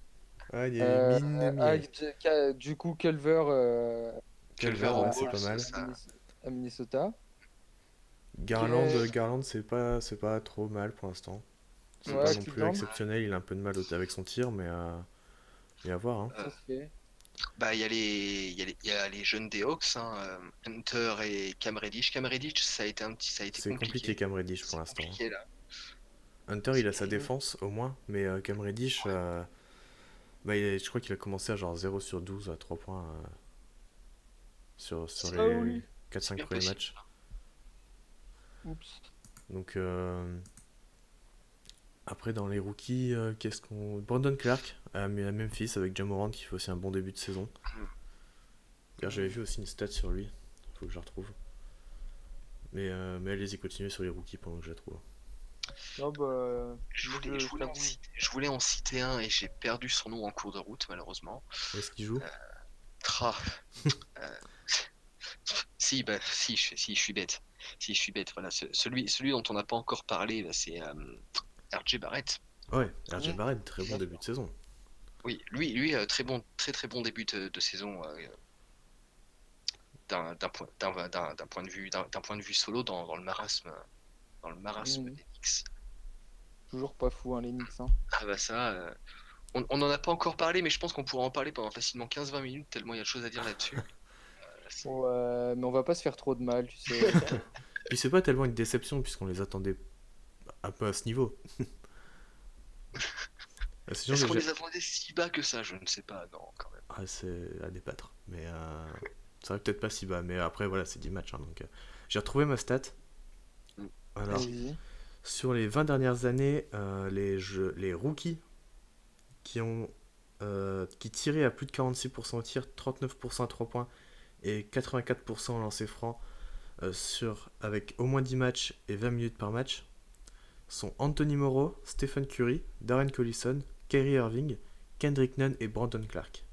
Ah, il y a Euh, Miami. du coup, Culver Culver Culver, aux ouais, c'est Wolves, pas mal. ça. À Minnesota. Garland, Que- Garland, c'est pas trop mal pour l'instant. C'est pas Ouais, non plus Cleveland, exceptionnel, il a un peu de mal avec son tir, mais à voir, hein. Euh, ça se fait. Bah, il y a les jeunes des Hawks, hein, Hunter et Cam Reddish. Cam Reddish, ça a été C'est compliqué compliqué. Cam Reddish pour C'est l'instant, hein. compliqué là. Hunter, C'est il a sa compliqué. défense au moins, mais Cam Reddish, bah, je crois qu'il a commencé à genre 0 sur 12 à 3 points sur C'est Ah les oui. quatre c'est cinq bien premiers possible. matchs. Oups. Donc après dans les rookies, qu'est-ce qu'on... Brandon Clark à Memphis avec Ja Morant qui fait aussi un bon début de saison. D'ailleurs j'avais vu aussi une stat sur lui, faut que je la retrouve. Mais allez-y, continuez sur les rookies pendant que je la trouve. Non, bah, Je moi, voulais, je je voulais en t'avoue. citer, je voulais en citer un et j'ai perdu son nom en cours de route, malheureusement. Où est-ce qu'il joue? Tra. euh, si, bah, si, je suis bête. Si, je suis bête. Voilà, celui dont on n'a pas encore parlé, bah, c'est RJ Barrett. Ouais, RJ Hmm, Barrett, très bon bien début sûr. de saison. Oui, lui, très bon, très très bon début de saison d'un point de vue solo dans le marasme Hmm, des Knicks. toujours pas fou, hein, les Knicks, hein. Ah bah ça, on n'en a pas encore parlé, mais je pense qu'on pourra en parler pendant facilement 15-20 minutes, tellement il y a de choses à dire là-dessus. C'est- Ouais, mais on va pas se faire trop de mal, tu sais. Puis c'est pas tellement une déception puisqu'on les attendait un peu à ce niveau. Sinon Est-ce qu'on déjà... les attendait si bas que ça? Je ne sais pas, non, quand même. Ah, c'est à débattre. Mais ça va peut-être pas si bas. Mais après voilà, c'est 10 matchs, hein, donc j'ai retrouvé ma stat. Mm. Alors, Vas-y. Vas-y. sur les 20 dernières années, les rookies qui tiraient à plus de 46% au tir, 39% à 3 points et 84% en lancer franc avec au moins 10 matchs et 20 minutes par match sont Anthony Morrow, Stephen Curry, Darren Collison, Kyrie Irving, Kendrick Nunn et Brandon Clark.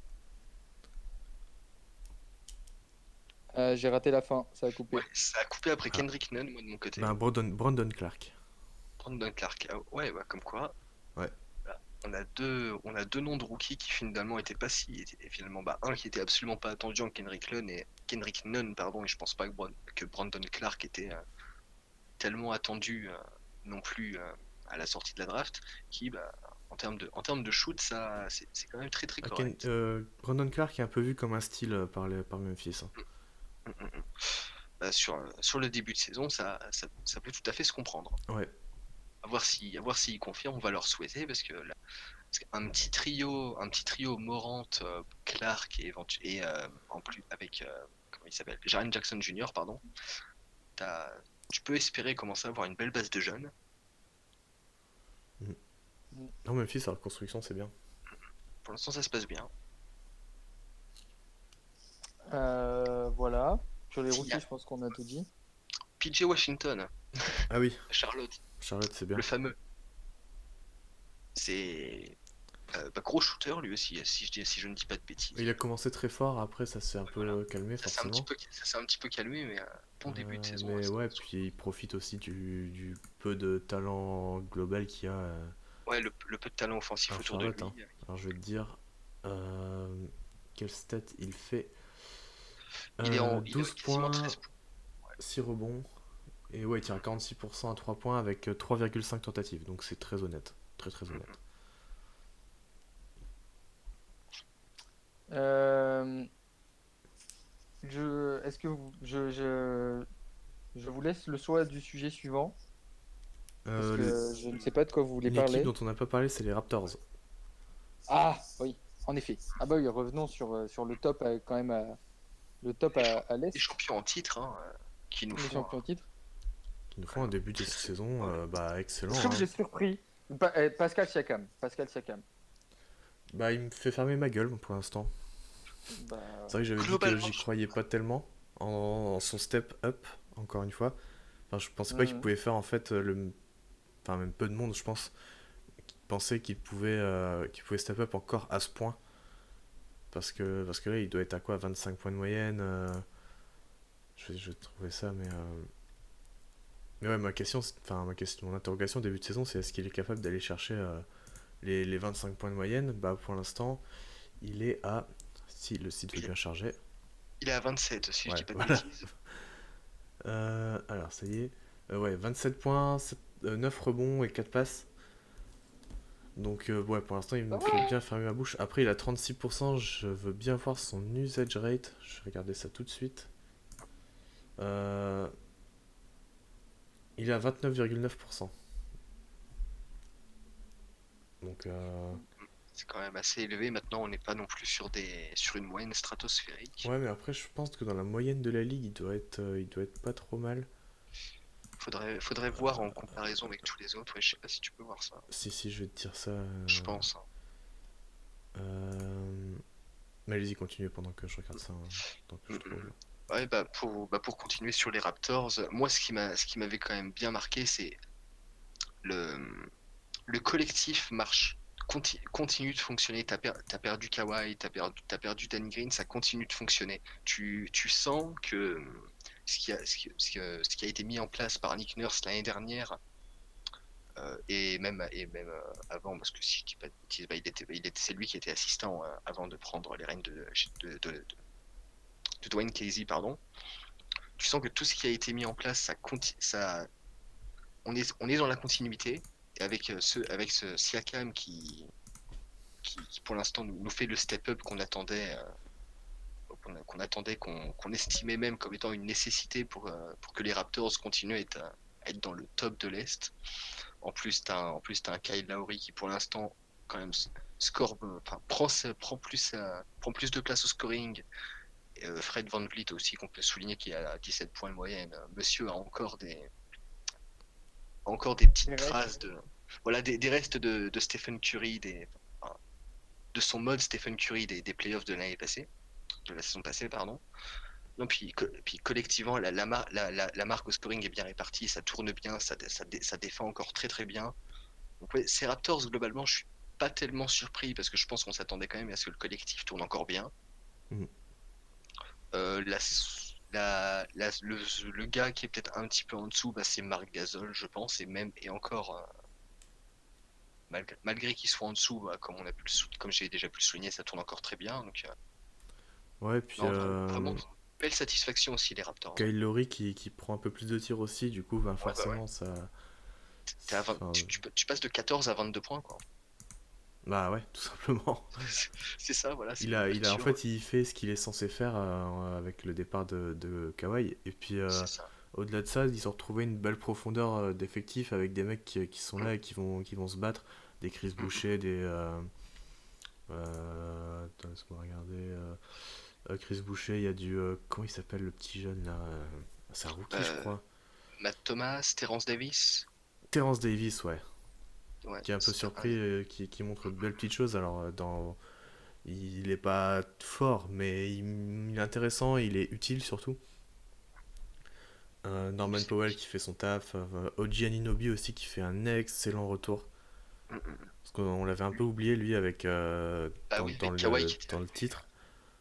J'ai raté la fin, ça a Ouais, coupé. ça a coupé après Ah, Kendrick Nunn, moi de mon côté. ben Brandon Clark. Brandon Clark. Ah, ouais, bah, comme quoi. Ouais. Voilà. On a deux noms de rookies qui finalement étaient pas si. Et finalement, bah, un qui était absolument pas attendu en Kendrick Nunn, pardon, et je pense pas que Brandon Clark était tellement attendu non plus à la sortie de la draft, qui, bah, en termes de shoot, ça, c'est quand même très très correct. Brandon Clark est un peu vu comme un style par Memphis, hein. Mm, mm, mm. Bah, sur le début de saison, ça peut tout à fait se comprendre. Ouais. À voir s'ils confirment, on va leur souhaiter parce qu'un petit trio Morant, Clark et en plus avec comment il s'appelle, Jaren Jackson Jr. pardon. t'as- Tu peux espérer commencer à avoir une belle base de jeunes. Mhm. Mm. Non, Memphis, la reconstruction, c'est bien. Pour l'instant, ça se passe bien. Voilà. Sur les S'il y rookies, a je pense qu'on a tout dit. PJ Washington, Ah oui, Charlotte, Charlotte, c'est le bien. fameux, c'est bah, gros shooter lui aussi, si je ne dis pas de bêtises. Il a commencé très fort, après ça s'est un Ouais, voilà. peu calmé forcément. Ça s'est un petit peu calmé, mais bon début de saison. Mais ouais, puis il profite aussi du peu de talent global qu'il y a Ouais, le peu de talent offensif à autour de Charlotte, hein. lui. Alors je vais te dire euh, quel stat il fait. Il est 12 quasiment 13 points, points. 6 rebonds, et ouais, il tire à 46% à 3 points avec 3,5 tentatives, donc c'est très honnête. Très très honnête. Euh, est-ce que je vous laisse le choix du sujet suivant, parce Euh, que je ne sais pas de quoi vous voulez une équipe parler. dont on n'a pas parlé, c'est les Raptors. Ah, oui, en effet. Ah bah oui, revenons sur le top, quand même, le top à Les l'Est, champions en titre hein, qui nous les font champions en titre. Qui nous font un début de saison ouais. bah, Est-ce que excellent, vous hein. êtes surpris? Pascal Siakam. Pascal Siakam. Bah, il me fait fermer ma gueule pour l'instant. Bah, C'est vrai que j'avais dit que Globalement, j'y croyais pas tellement en son step up, encore une fois. Enfin, je pensais pas qu'il mhm. pouvait faire en fait enfin même peu de monde, je pense, qui pensait qu'il pouvait step up encore à ce point. Parce que là, il doit être à quoi, 25 points de moyenne. Je vais trouver ça, mais ouais, mon interrogation début de saison, c'est est-ce qu'il est capable d'aller chercher les 25 points de moyenne. Bah, pour l'instant, il est à. Si le site veut il est, bien charger. il est à 27, si je Ouais, dis pas de voilà. bêtises. Alors, ça y est. Ouais, 27 points, 9 rebonds et 4 passes. Donc, ouais, pour l'instant, il Ça me fait va. bien fermer ma bouche. Après, il a 36%. Je veux bien voir son usage rate. Je vais regarder ça tout de suite. Euh, il est à 29,9%. Donc, C'est quand même assez élevé. Maintenant, on n'est pas non plus sur une moyenne stratosphérique. ouais, mais après, je pense que dans la moyenne de la ligue, il doit être pas trop mal. Faudrait voir en comparaison avec tous les autres. Ouais, je sais pas si tu peux voir ça. Si, si, je vais te dire ça. Je pense, hein. Euh, Mais allez-y, continuez pendant que je regarde ça, hein, tant que Mm, je mm. trouve. Ouais, pour continuer sur les Raptors, moi, ce qui m'avait quand même bien marqué, c'est le, le collectif continue de fonctionner. T'as perdu Kawhi, t'as perdu Danny Green, ça continue de fonctionner. Tu sens que ce qui a été mis en place par Nick Nurse l'année dernière, et même avant, parce que si je dis pas de bêtises, bah, c'est lui qui était assistant avant de prendre les rênes de Dwayne Casey, pardon. Tu sens que tout ce qui a été mis en place, on est dans la continuité. Et avec ce Siakam qui pour l'instant nous fait le step-up qu'on attendait, qu'on estimait même comme étant une nécessité pour que les Raptors continuent à être dans le top de l'Est. En plus, t'as un Kyle Lowry qui pour l'instant quand même score, enfin, prend plus de place au scoring. Et, Fred VanVleet aussi qu'on peut souligner qui a 17 points de moyenne. Monsieur a encore des petites les restes. traces des restes de Stephen Curry, enfin, de son mode Stephen Curry des playoffs de l'année passée, de la saison passée, pardon. Non, puis collectivement, la marque au scoring est bien répartie, ça tourne bien, ça défend encore très très bien. Donc ouais, ces Raptors, globalement, je suis pas tellement surpris parce que je pense qu'on s'attendait quand même à ce que le collectif tourne encore bien. Mhm. Euh, la, le gars qui est peut-être un petit peu en dessous, bah, c'est Marc Gasol, je pense, et encore, malgré qu'il soit en dessous, bah, comme j'ai déjà pu le souligner, ça tourne encore très bien. Donc, Ouais, puis non, vraiment, belle satisfaction aussi, les Raptors, hein. Kyle Lowry qui prend un peu plus de tirs aussi, du coup, ben, Ouais, bah ouais. forcément, ça. Enfin, Tu passes de 14 à 22 points, quoi. bah ouais, tout simplement. C'est ça, voilà, c'est En l'ouverture. fait, il fait ce qu'il est censé faire avec le départ de Kawhi. Et puis, C'est ça. au-delà de ça, ils ont retrouvé une belle profondeur d'effectifs avec des mecs qui sont Mm, là et qui vont se battre. Des Chris mm, Boucher, des. Attends, laisse-moi regarder. Chris Boucher, il y a du. Comment il s'appelle le petit jeune là C'est un rookie, je euh, crois. Matt Thomas, Terence Davis. Terence Davis, ouais. Ouais, Qui est un peu surpris, qui montre de belles petites choses. Alors, il est pas fort, mais il est intéressant, il est utile surtout. Norman Powell qui fait son taf, Oji Anunoby aussi qui fait un excellent retour. Mm, mm, mm. Parce qu'on l'avait un peu oublié lui avec Bah oui, avec Kawhi qui était dans là. le titre.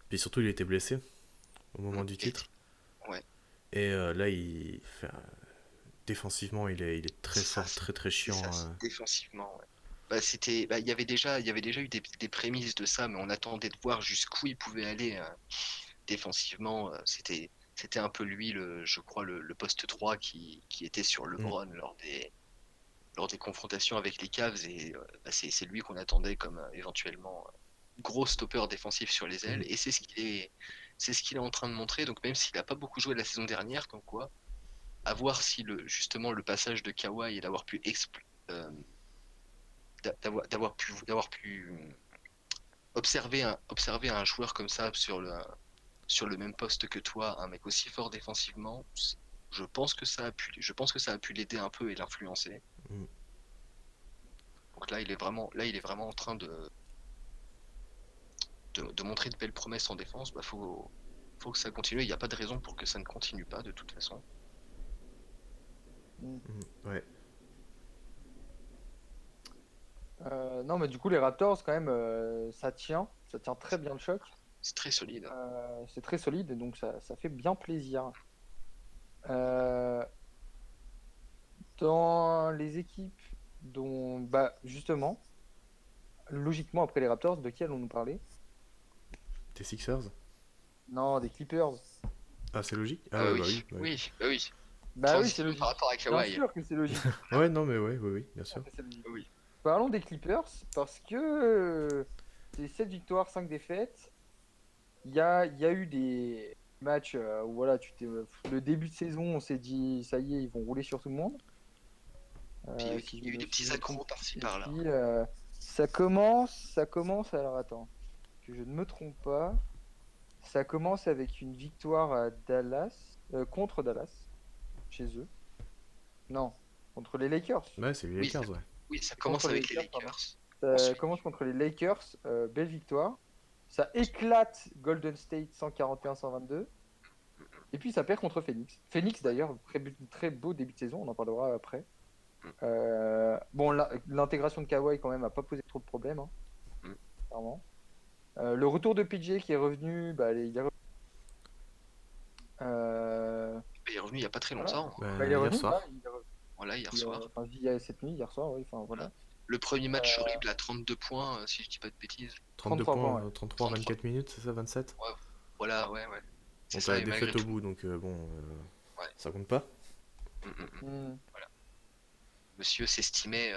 Puis surtout il était blessé au moment du Et, titre. ouais, Et là défensivement il est très c'est ça, fort, très très c'est ça, chiant. défensivement, ouais. Bah, il y avait déjà eu des prémices de ça, mais on attendait de voir jusqu'où il pouvait aller défensivement. C'était un peu lui, je crois, le poste 3 qui était sur Mm, LeBron lors des confrontations avec les Cavs. Et bah, c'est lui qu'on attendait comme éventuellement gros stopper défensif sur les ailes. mm. Et c'est ce qu'il est en train de montrer. Donc même s'il n'a pas beaucoup joué la saison dernière, comme quoi, à voir si justement le passage de Kawhi et euh, d'avoir pu observer un joueur comme ça sur le même poste que toi, un mec aussi fort défensivement, je pense que ça a pu l'aider un peu et l'influencer. Mm. Donc là, il est vraiment en train de montrer de belles promesses en défense. Bah, faut que ça continue. Il n'y a pas de raison pour que ça ne continue pas de toute façon. Mm. Ouais. Non, mais du coup, les Raptors, quand même, ça tient très bien le choc. C'est très solide. C'est très solide et donc ça fait bien plaisir. Euh, Dans les équipes dont, bah, justement, logiquement après les Raptors, de qui allons-nous parler? T'es Sixers? Non, des Clippers. Ah, c'est logique? Ah Ah bah ouais, bah oui, oui, ouais. oui, bah oui. Bah oui, c'est Transition par logique. rapport à Bien Kawhi. sûr que c'est logique. Ouais, non, mais ouais, oui, oui, bien Bien sûr sûr. que c'est logique. Oui. Parlons des Clippers parce que c'est 7 victoires, 5 défaites. Il y a eu des matchs où voilà, le début de saison, on s'est dit ça y est, ils vont rouler sur tout le monde. Puis Si je il y a eu me des petits souviens. accros par-ci Et par-là. puis ça commence. Alors attends, que je ne me trompe pas. Ça commence avec une victoire à Dallas, contre Dallas, chez eux. Non, contre les Lakers. Ouais, c'est les Oui, Lakers, ouais. oui, ça commence Contre les avec les Lakers, pardon. Lakers. Ça Ensuite, commence contre les Lakers, belle victoire. Ça éclate Golden State 141-122. Et puis ça perd contre Phoenix. Phoenix d'ailleurs, très beau début de saison, on en parlera après. mm, Bon, l'intégration de Kawhi quand même a pas posé trop de problèmes, hein, mm. clairement. Le retour de PJ qui est revenu, bah, Il est revenu il n'y a pas très voilà. longtemps. Bah, il est Hier revenu, là, soir. Voilà, hier soir. enfin, il y a cette nuit, hier soir, oui, enfin Voilà. voilà. Le premier match Euh, horrible à 32 points, si je dis pas de bêtises. 32 33 points, points, ouais. 33 33. 24 minutes, c'est ça, 27? Ouais, voilà, ouais. C'est Bon, t'as ça, la et malgré défaite au tout. bout, donc bon, Ouais. ça compte pas. Mm. Hmm. Voilà. Monsieur s'estimait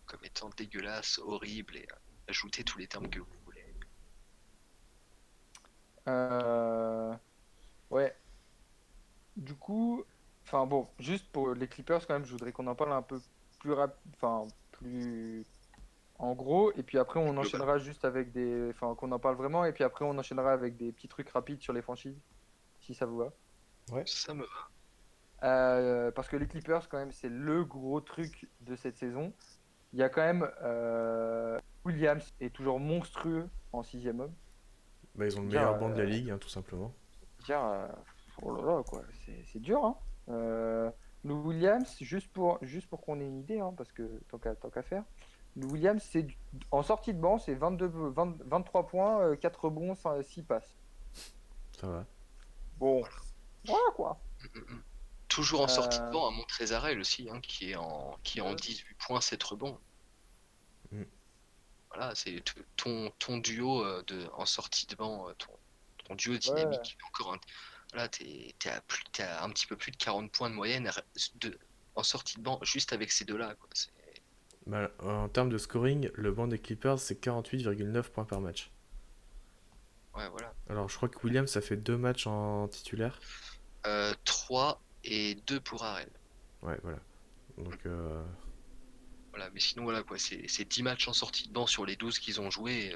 comme étant dégueulasse, horrible, et ajoutez tous les termes que vous voulez. Euh, Ouais, du coup, enfin bon, juste pour les Clippers quand même, je voudrais qu'on en parle un peu enfin plus en gros, et puis après on Global. enchaînera juste avec enfin qu'on en parle vraiment, et puis après on enchaînera avec des petits trucs rapides sur les franchises, si ça vous va. Ouais. Ça me va. Parce que les Clippers quand même, c'est le gros truc de cette saison. Il y a quand même Williams est toujours monstrueux en sixième homme. Bah, ils ont le Dire, meilleur banc de la ligue, hein, tout simplement. dire oh là là quoi, c'est dur hein. Lou Williams, juste pour qu'on ait une idée, hein, parce que tant qu'à faire, Lou Williams, en sortie de banc, c'est 23 points, 4 rebonds, 6 passes. Ça va. Bon, Voilà quoi. Toujours en sortie de Euh, banc, à Montrezarel aussi, hein, qui est en 18 points, 7 rebonds. Mm. Voilà, c'est ton duo en sortie de banc, ton duo ouais. dynamique. Encore un, voilà, t'es à un petit peu plus de 40 points de moyenne en sortie de banc, juste avec ces deux-là, quoi. Bah, en termes de scoring, le banc des Clippers, c'est 48,9 points par match. Ouais, voilà. Alors, je crois que Williams, ça fait 2 matchs en titulaire. 3 et 2 pour Harrell. Ouais, voilà. Donc, Voilà, mais sinon, voilà, quoi, c'est 10 matchs en sortie de banc sur les 12 qu'ils ont joués.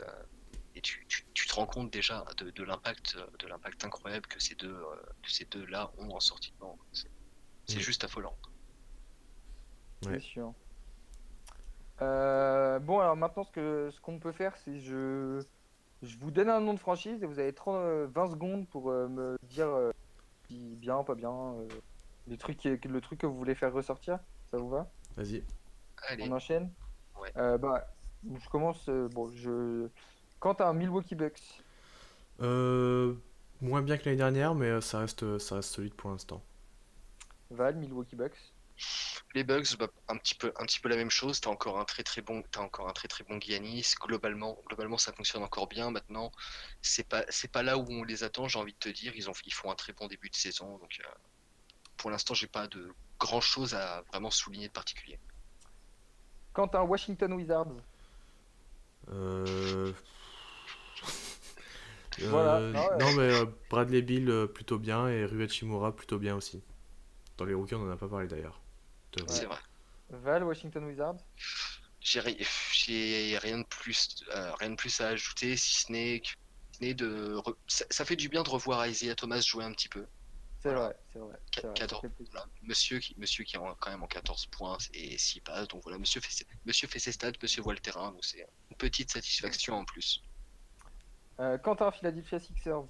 Et tu te rends compte déjà de l'impact incroyable que ces deux-là ont en sortie de banc. C'est mm, juste affolant. C'est ouais, sûr. Bon, alors maintenant, ce qu'on peut faire, c'est je vous donne un nom de franchise et vous avez 20 secondes pour me dire si bien, pas bien, le truc que vous voulez faire ressortir. Ça vous va? vas-y. On Allez, enchaîne? ouais. Bah, je commence. Quentin, Milwaukee Bucks. Euh, Moins bien que l'année dernière, mais ça reste solide pour l'instant. Val, Milwaukee Bucks. Les Bucks, bah, un petit peu la même chose. T'as encore un très très bon Giannis. Globalement, ça fonctionne encore bien. Maintenant, c'est pas là où on les attend. J'ai envie de te dire, ils font un très bon début de saison. Donc, pour l'instant, j'ai pas de grand chose à vraiment souligner de particulier. Quentin, Washington Wizards. Euh, Voilà. Non, non, mais Bradley Beal plutôt bien et Rui Hachimura plutôt bien aussi. Dans les rookies, on en a pas parlé d'ailleurs. De ouais. Rui. C'est vrai. Val, Washington Wizards. J'ai rien de plus à ajouter, si ce n'est ça fait du bien de revoir Isaiah Thomas jouer un petit peu. C'est Voilà. vrai, c'est vrai, c'est vrai. Ça 14, fait plaisir. voilà. Monsieur qui est quand même en 14 points et 6 passes. Donc voilà, monsieur fait ses stats, monsieur voit le terrain. Donc c'est une petite satisfaction en plus. Quentin, Philadelphia Sixers.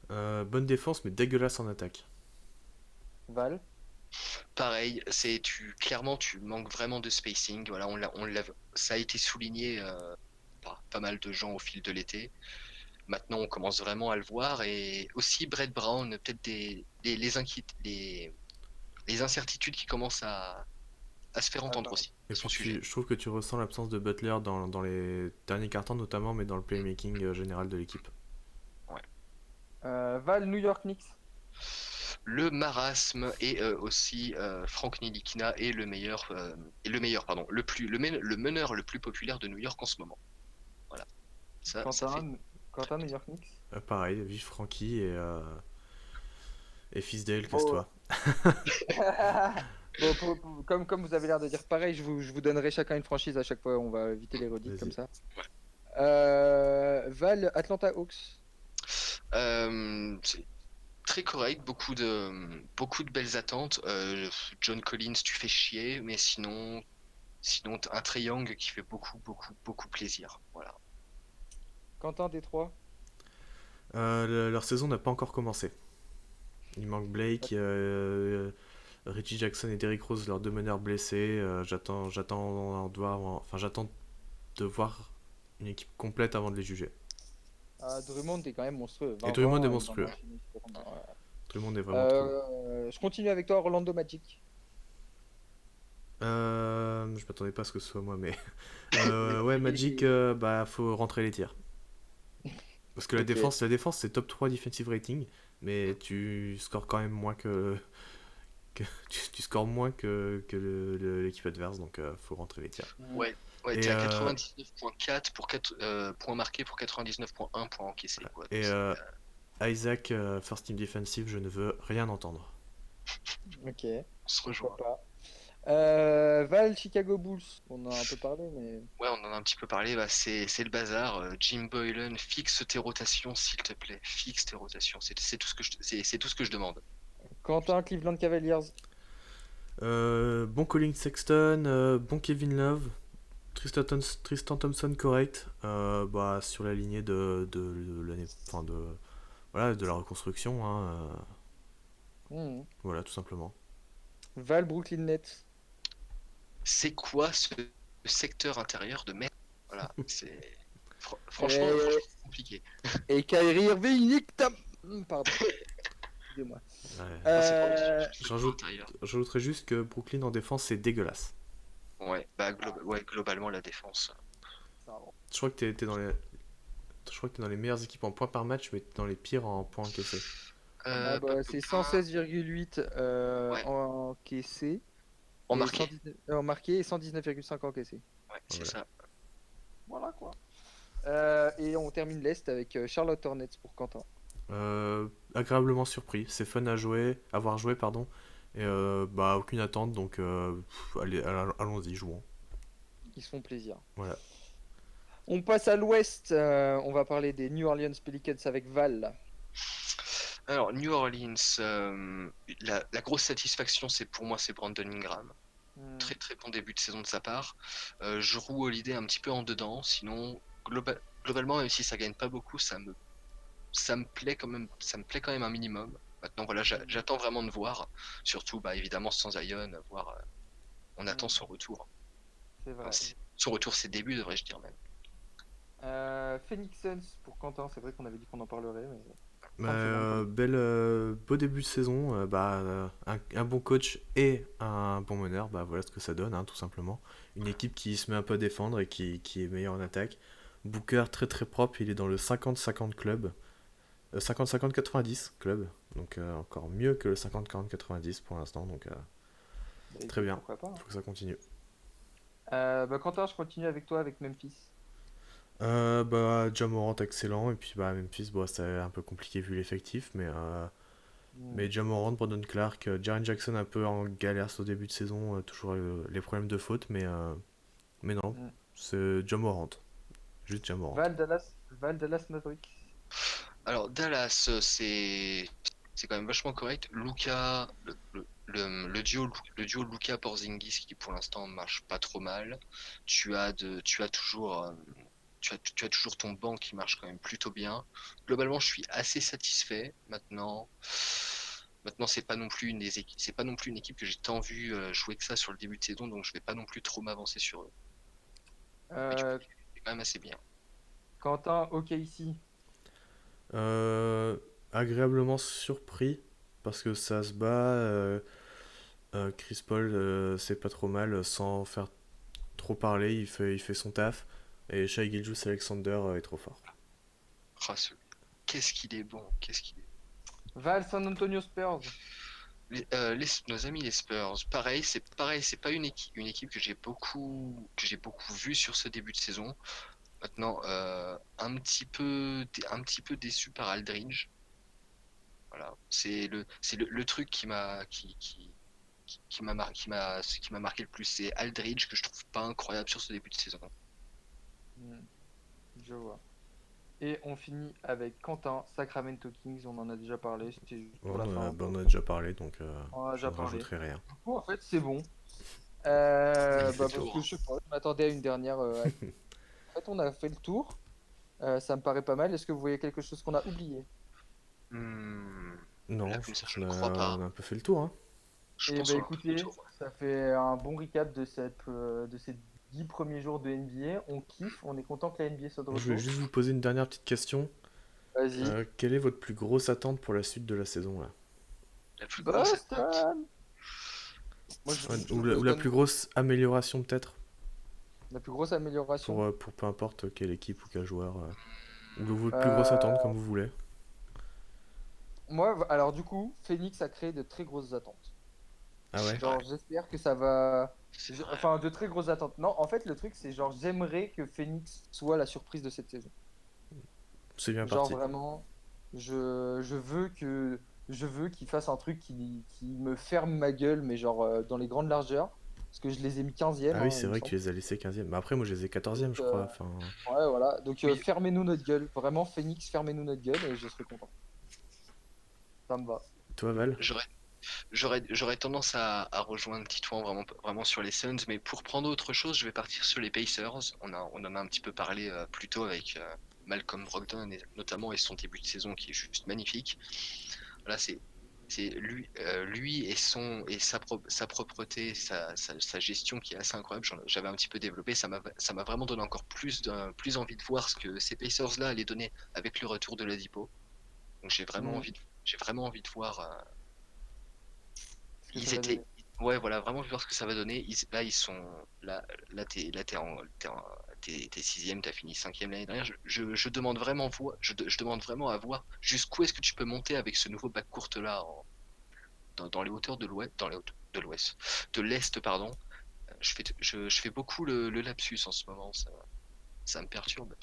Bonne défense, mais dégueulasse en attaque. Val. Pareil, clairement tu manques vraiment de spacing. Voilà, ça a été souligné par pas mal de gens au fil de l'été. Maintenant, on commence vraiment à le voir et aussi Brett Brown, peut-être les incertitudes qui commencent à se faire entendre Attends. aussi Et à son puis sujet. je trouve que tu ressens l'absence de Butler dans les derniers cartons notamment, mais dans le playmaking général de l'équipe. Ouais. Val, New York Knicks. Le marasme et aussi Frank Ntilikina est le meilleur, pardon, le meneur le plus populaire de New York en ce moment. Voilà, ça fait Quentin, très Quentin, New plaisir. York Knicks. Pareil, vive Frankie et fils d'Ale, Bon, casse-toi. bon, comme vous avez l'air de dire pareil, je vous donnerai chacun une franchise à chaque fois. On va éviter les redites comme Vas-y. ça. Ouais. Val, Atlanta Hawks. C'est très correct, beaucoup de belles attentes. John Collins, tu fais chier, mais sinon t'as un Trae Young qui fait beaucoup plaisir. Voilà. Quentin, Détroit. Leur saison n'a pas encore commencé. Il manque Blake, Reggie Jackson et Derrick Rose, leurs deux meneurs blessés. J'attends de voir une équipe complète avant de les juger. Drummond est quand même monstrueux. Et tout le monde est 20-20, il en a monstrueux. enchaîné sur- ouais. Tout le monde est vraiment trop. Je continue avec toi, Orlando Magic. Je m'attendais pas à ce que ce soit moi, mais ouais, Magic, bah faut rentrer les tirs. Parce que Ok. la défense c'est top 3 defensive rating, mais tu scores quand même moins tu scores moins que l'équipe adverse, donc faut rentrer les tirs. Ouais, ouais, Et, t'es à 99,4 pour 4 points marqués pour 99,1 points encaissés, quoi. Donc et Isaac, first team defensive, je ne veux rien entendre. Ok, on se pourquoi rejoint. pas. Val, Chicago Bulls. On en a un peu parlé, mais. Ouais, on en a un petit peu parlé, bah, c'est le bazar. Jim Boylan, fixe tes rotations, s'il te plaît. Fixe tes rotations. C'est tout ce que c'est tout ce que je demande. Quentin, Cleveland Cavaliers. Bon Colin Sexton, bon Kevin Love, Tristan Thompson correct, bah, sur la lignée de l'année, enfin voilà, de la reconstruction, hein, Hmm. voilà, tout simplement. Val, Brooklyn Nets. C'est quoi ce secteur intérieur de merde? Voilà, franchement Et, compliqué. et Kyrie Irving, nique ta- Pardon. excusez-moi. Ouais. Non, c'est pour le Euh, J'ajoute- intérieur. J'ajouterais juste que Brooklyn en défense, c'est dégueulasse. Ouais, bah ouais, globalement la défense. ça, Je crois que t'es dans je crois que t'es dans les meilleures équipes en points par match, mais t'es dans les pires en points encaissés. ah Pop, bah, pop, c'est pop. 116,8 Ouais, en encaissé en et marqué. 119 en marqué et 119,5 encaissé. Ouais, c'est Voilà. ça. Voilà quoi. Et on termine l'Est avec Charlotte Hornets pour Quentin. Agréablement surpris, c'est fun à jouer, à voir jouer, pardon. Et bah, aucune attente, donc allez, allons-y, jouons. Ils se font plaisir. Voilà. On passe à l'Ouest. On va parler des New Orleans Pelicans avec Val. Alors, New Orleans, la grosse satisfaction, c'est pour moi, c'est Brandon Ingram. Hmm. Très très bon début de saison de sa part. Je roue Holiday un petit peu en dedans, sinon globalement, même si ça gagne pas beaucoup, ça me plaît quand même, ça me plaît quand même un minimum. Maintenant, voilà, j'attends vraiment de voir. Surtout, bah, évidemment, sans Zion, voir, on attend Hmm. son retour. C'est Enfin, vrai. son retour, ses débuts, devrais-je dire même. Phoenix Suns pour Quentin. C'est vrai qu'on avait dit qu'on en parlerait, mais Bah, 30 secondes pour beau début de saison, un bon coach et un bon meneur, bah voilà ce que ça donne, hein, tout simplement. Une équipe qui se met un peu à défendre et qui est meilleure en attaque. Booker très très propre, il est dans le 50-50 club. 50-50-90 club, donc encore mieux que le 50-40-90 pour l'instant, donc Bah, très écoute, bien, pourquoi pas, hein. faut que ça continue. Bah, Quentin, je continue avec toi avec Memphis. Bah, Ja Morant excellent, et puis bah, Memphis, bon, c'est un peu compliqué vu l'effectif, Hmm. mais Ja Morant, Brandon Clark, Jaren Jackson un peu en galère au début de saison, toujours les problèmes de faute, mais non, Hmm. c'est Ja Morant, juste Ja Morant. Val Dallas Mavericks. Alors, Dallas, c'est quand même vachement correct. Luka, le duo Luka Porzingis qui pour l'instant marche pas trop mal. Tu as toujours, tu as toujours ton banc qui marche quand même plutôt bien. Globalement, je suis assez satisfait. Maintenant, c'est pas non plus c'est pas non plus une équipe que j'ai tant vu jouer que ça sur le début de saison, donc je vais pas non plus trop m'avancer sur eux. Mais du coup, Euh, c'est quand même assez bien. Quentin, OK ici. Euh, Agréablement surpris, parce que ça se bat, Chris Paul, c'est pas trop mal, sans faire trop parler, il fait son taf. Et Shai Gilgeous-Alexander est trop fort. Ah, qu'est-ce qu'il est bon, qu'est-ce qu'il est. Val San Antonio Spurs. Nos amis les Spurs, pareil, c'est pas une équipe que j'ai beaucoup vu sur ce début de saison. Maintenant, un petit peu déçu par Aldridge. Voilà, c'est le truc qui m'a marqué le plus, c'est Aldridge que je trouve pas incroyable sur ce début de saison. Hmm, je vois. Et on finit avec Quentin, Sacramento Kings. On en a déjà parlé. C'était juste pour la fin. On en a déjà parlé, donc On en a je déjà ne parlé. rajouterai rien. Du coup, en fait, c'est bon. On a fait le Parce que tour. je sais pas, je m'attendais à une dernière. En fait, on a fait le tour. Ça me paraît pas mal. Est-ce que vous voyez quelque chose qu'on a oublié? Hmm, là Non, je comme ça, pense je qu'on ne crois on pas. a un peu fait le tour, hein. Je Eh pense ben qu'on a un peu fait le écoutez, tour. ça fait un bon recap de ces 10 premiers jours de NBA. On kiffe, on est content que la NBA soit de Je voulais retour. juste vous poser une dernière petite question. Vas-y. Quelle est votre plus grosse attente pour la suite de la saison là? La plus grosse attente. Boston! Moi, je Ouais, dis toujours ou la Boston. plus grosse amélioration peut-être La plus grosse amélioration. pour peu importe quelle équipe ou quel joueur. Ou votre plus grosse attente Euh, comme vous voulez. Moi, alors du coup, Phoenix a créé de très grosses attentes. Ah C'est ouais? vrai, Genre, j'espère que ça va. c'est vrai. Enfin, de très grosses attentes. Non, en fait, le truc, c'est genre, j'aimerais que Phoenix soit la surprise de cette saison. C'est bien Genre, parti. vraiment, je veux je veux qu'il fasse un truc qui me ferme ma gueule, mais genre, dans les grandes largeurs. Parce que je les ai mis 15e, Ah oui, hein, c'est il me vrai que tu semble. les as laissés 15e. Mais après, moi je les ai 14e, Donc, je crois. Enfin, ouais, voilà. Donc, Oui, fermez-nous notre gueule. Vraiment, Phoenix, fermez-nous notre gueule et je serai content. Ça me va. toi, Val? j'aurais j'aurais tendance à rejoindre Titouan vraiment sur les Suns, mais pour prendre autre chose, je vais partir sur les Pacers. On en a un petit peu parlé plus tôt avec Malcolm Brogdon, notamment, et son début de saison qui est juste magnifique. Voilà, c'est lui et sa propreté, sa gestion qui est assez incroyable. J'avais un petit peu développé, ça m'a vraiment donné encore plus envie de voir ce que ces Pacers-là allaient donner avec le retour de Ladipo. Donc Mm. j'ai vraiment envie de voir. Ce que ça Ils va étaient, donner. ouais, voilà, vraiment envie de voir ce que ça va donner. Là, ils sont, là, t'es sixième, t'as fini cinquième l'année dernière. Je demande vraiment, je demande vraiment à voir jusqu'où est-ce que tu peux monter avec ce nouveau backcourt là, dans les hauteurs de l'ouest, de l'ouest, de l'est, pardon. Je fais beaucoup le lapsus en ce moment, ça me perturbe.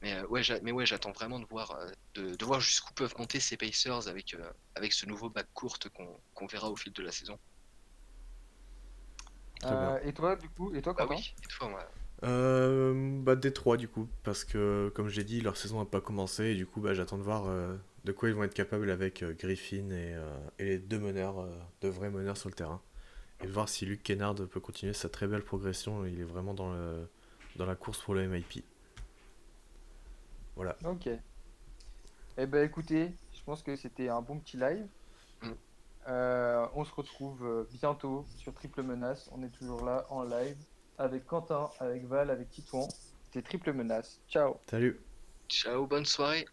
Mais ouais, j'attends vraiment de voir, de voir jusqu'où peuvent monter ces Pacers avec ce nouveau backcourt qu'on verra au fil de la saison. Très bien. Et toi, du coup, et toi, Bah Quentin? oui, et toi, moi. Bah Détroit du coup, parce que comme j'ai dit, leur saison n'a pas commencé et du coup bah, j'attends de voir de quoi ils vont être capables avec Griffin et les deux meneurs, de vrais meneurs sur le terrain. Et de voir si Luke Kennard peut continuer sa très belle progression, il est vraiment dans la course pour le MIP. Voilà. Ok. Eh ben écoutez, je pense que c'était un bon petit live. Mm. On se retrouve bientôt sur Triple Menace. On est toujours là en live avec Quentin, avec Val, avec Titouan. C'était Triple Menace. Ciao. Salut! Ciao, bonne soirée.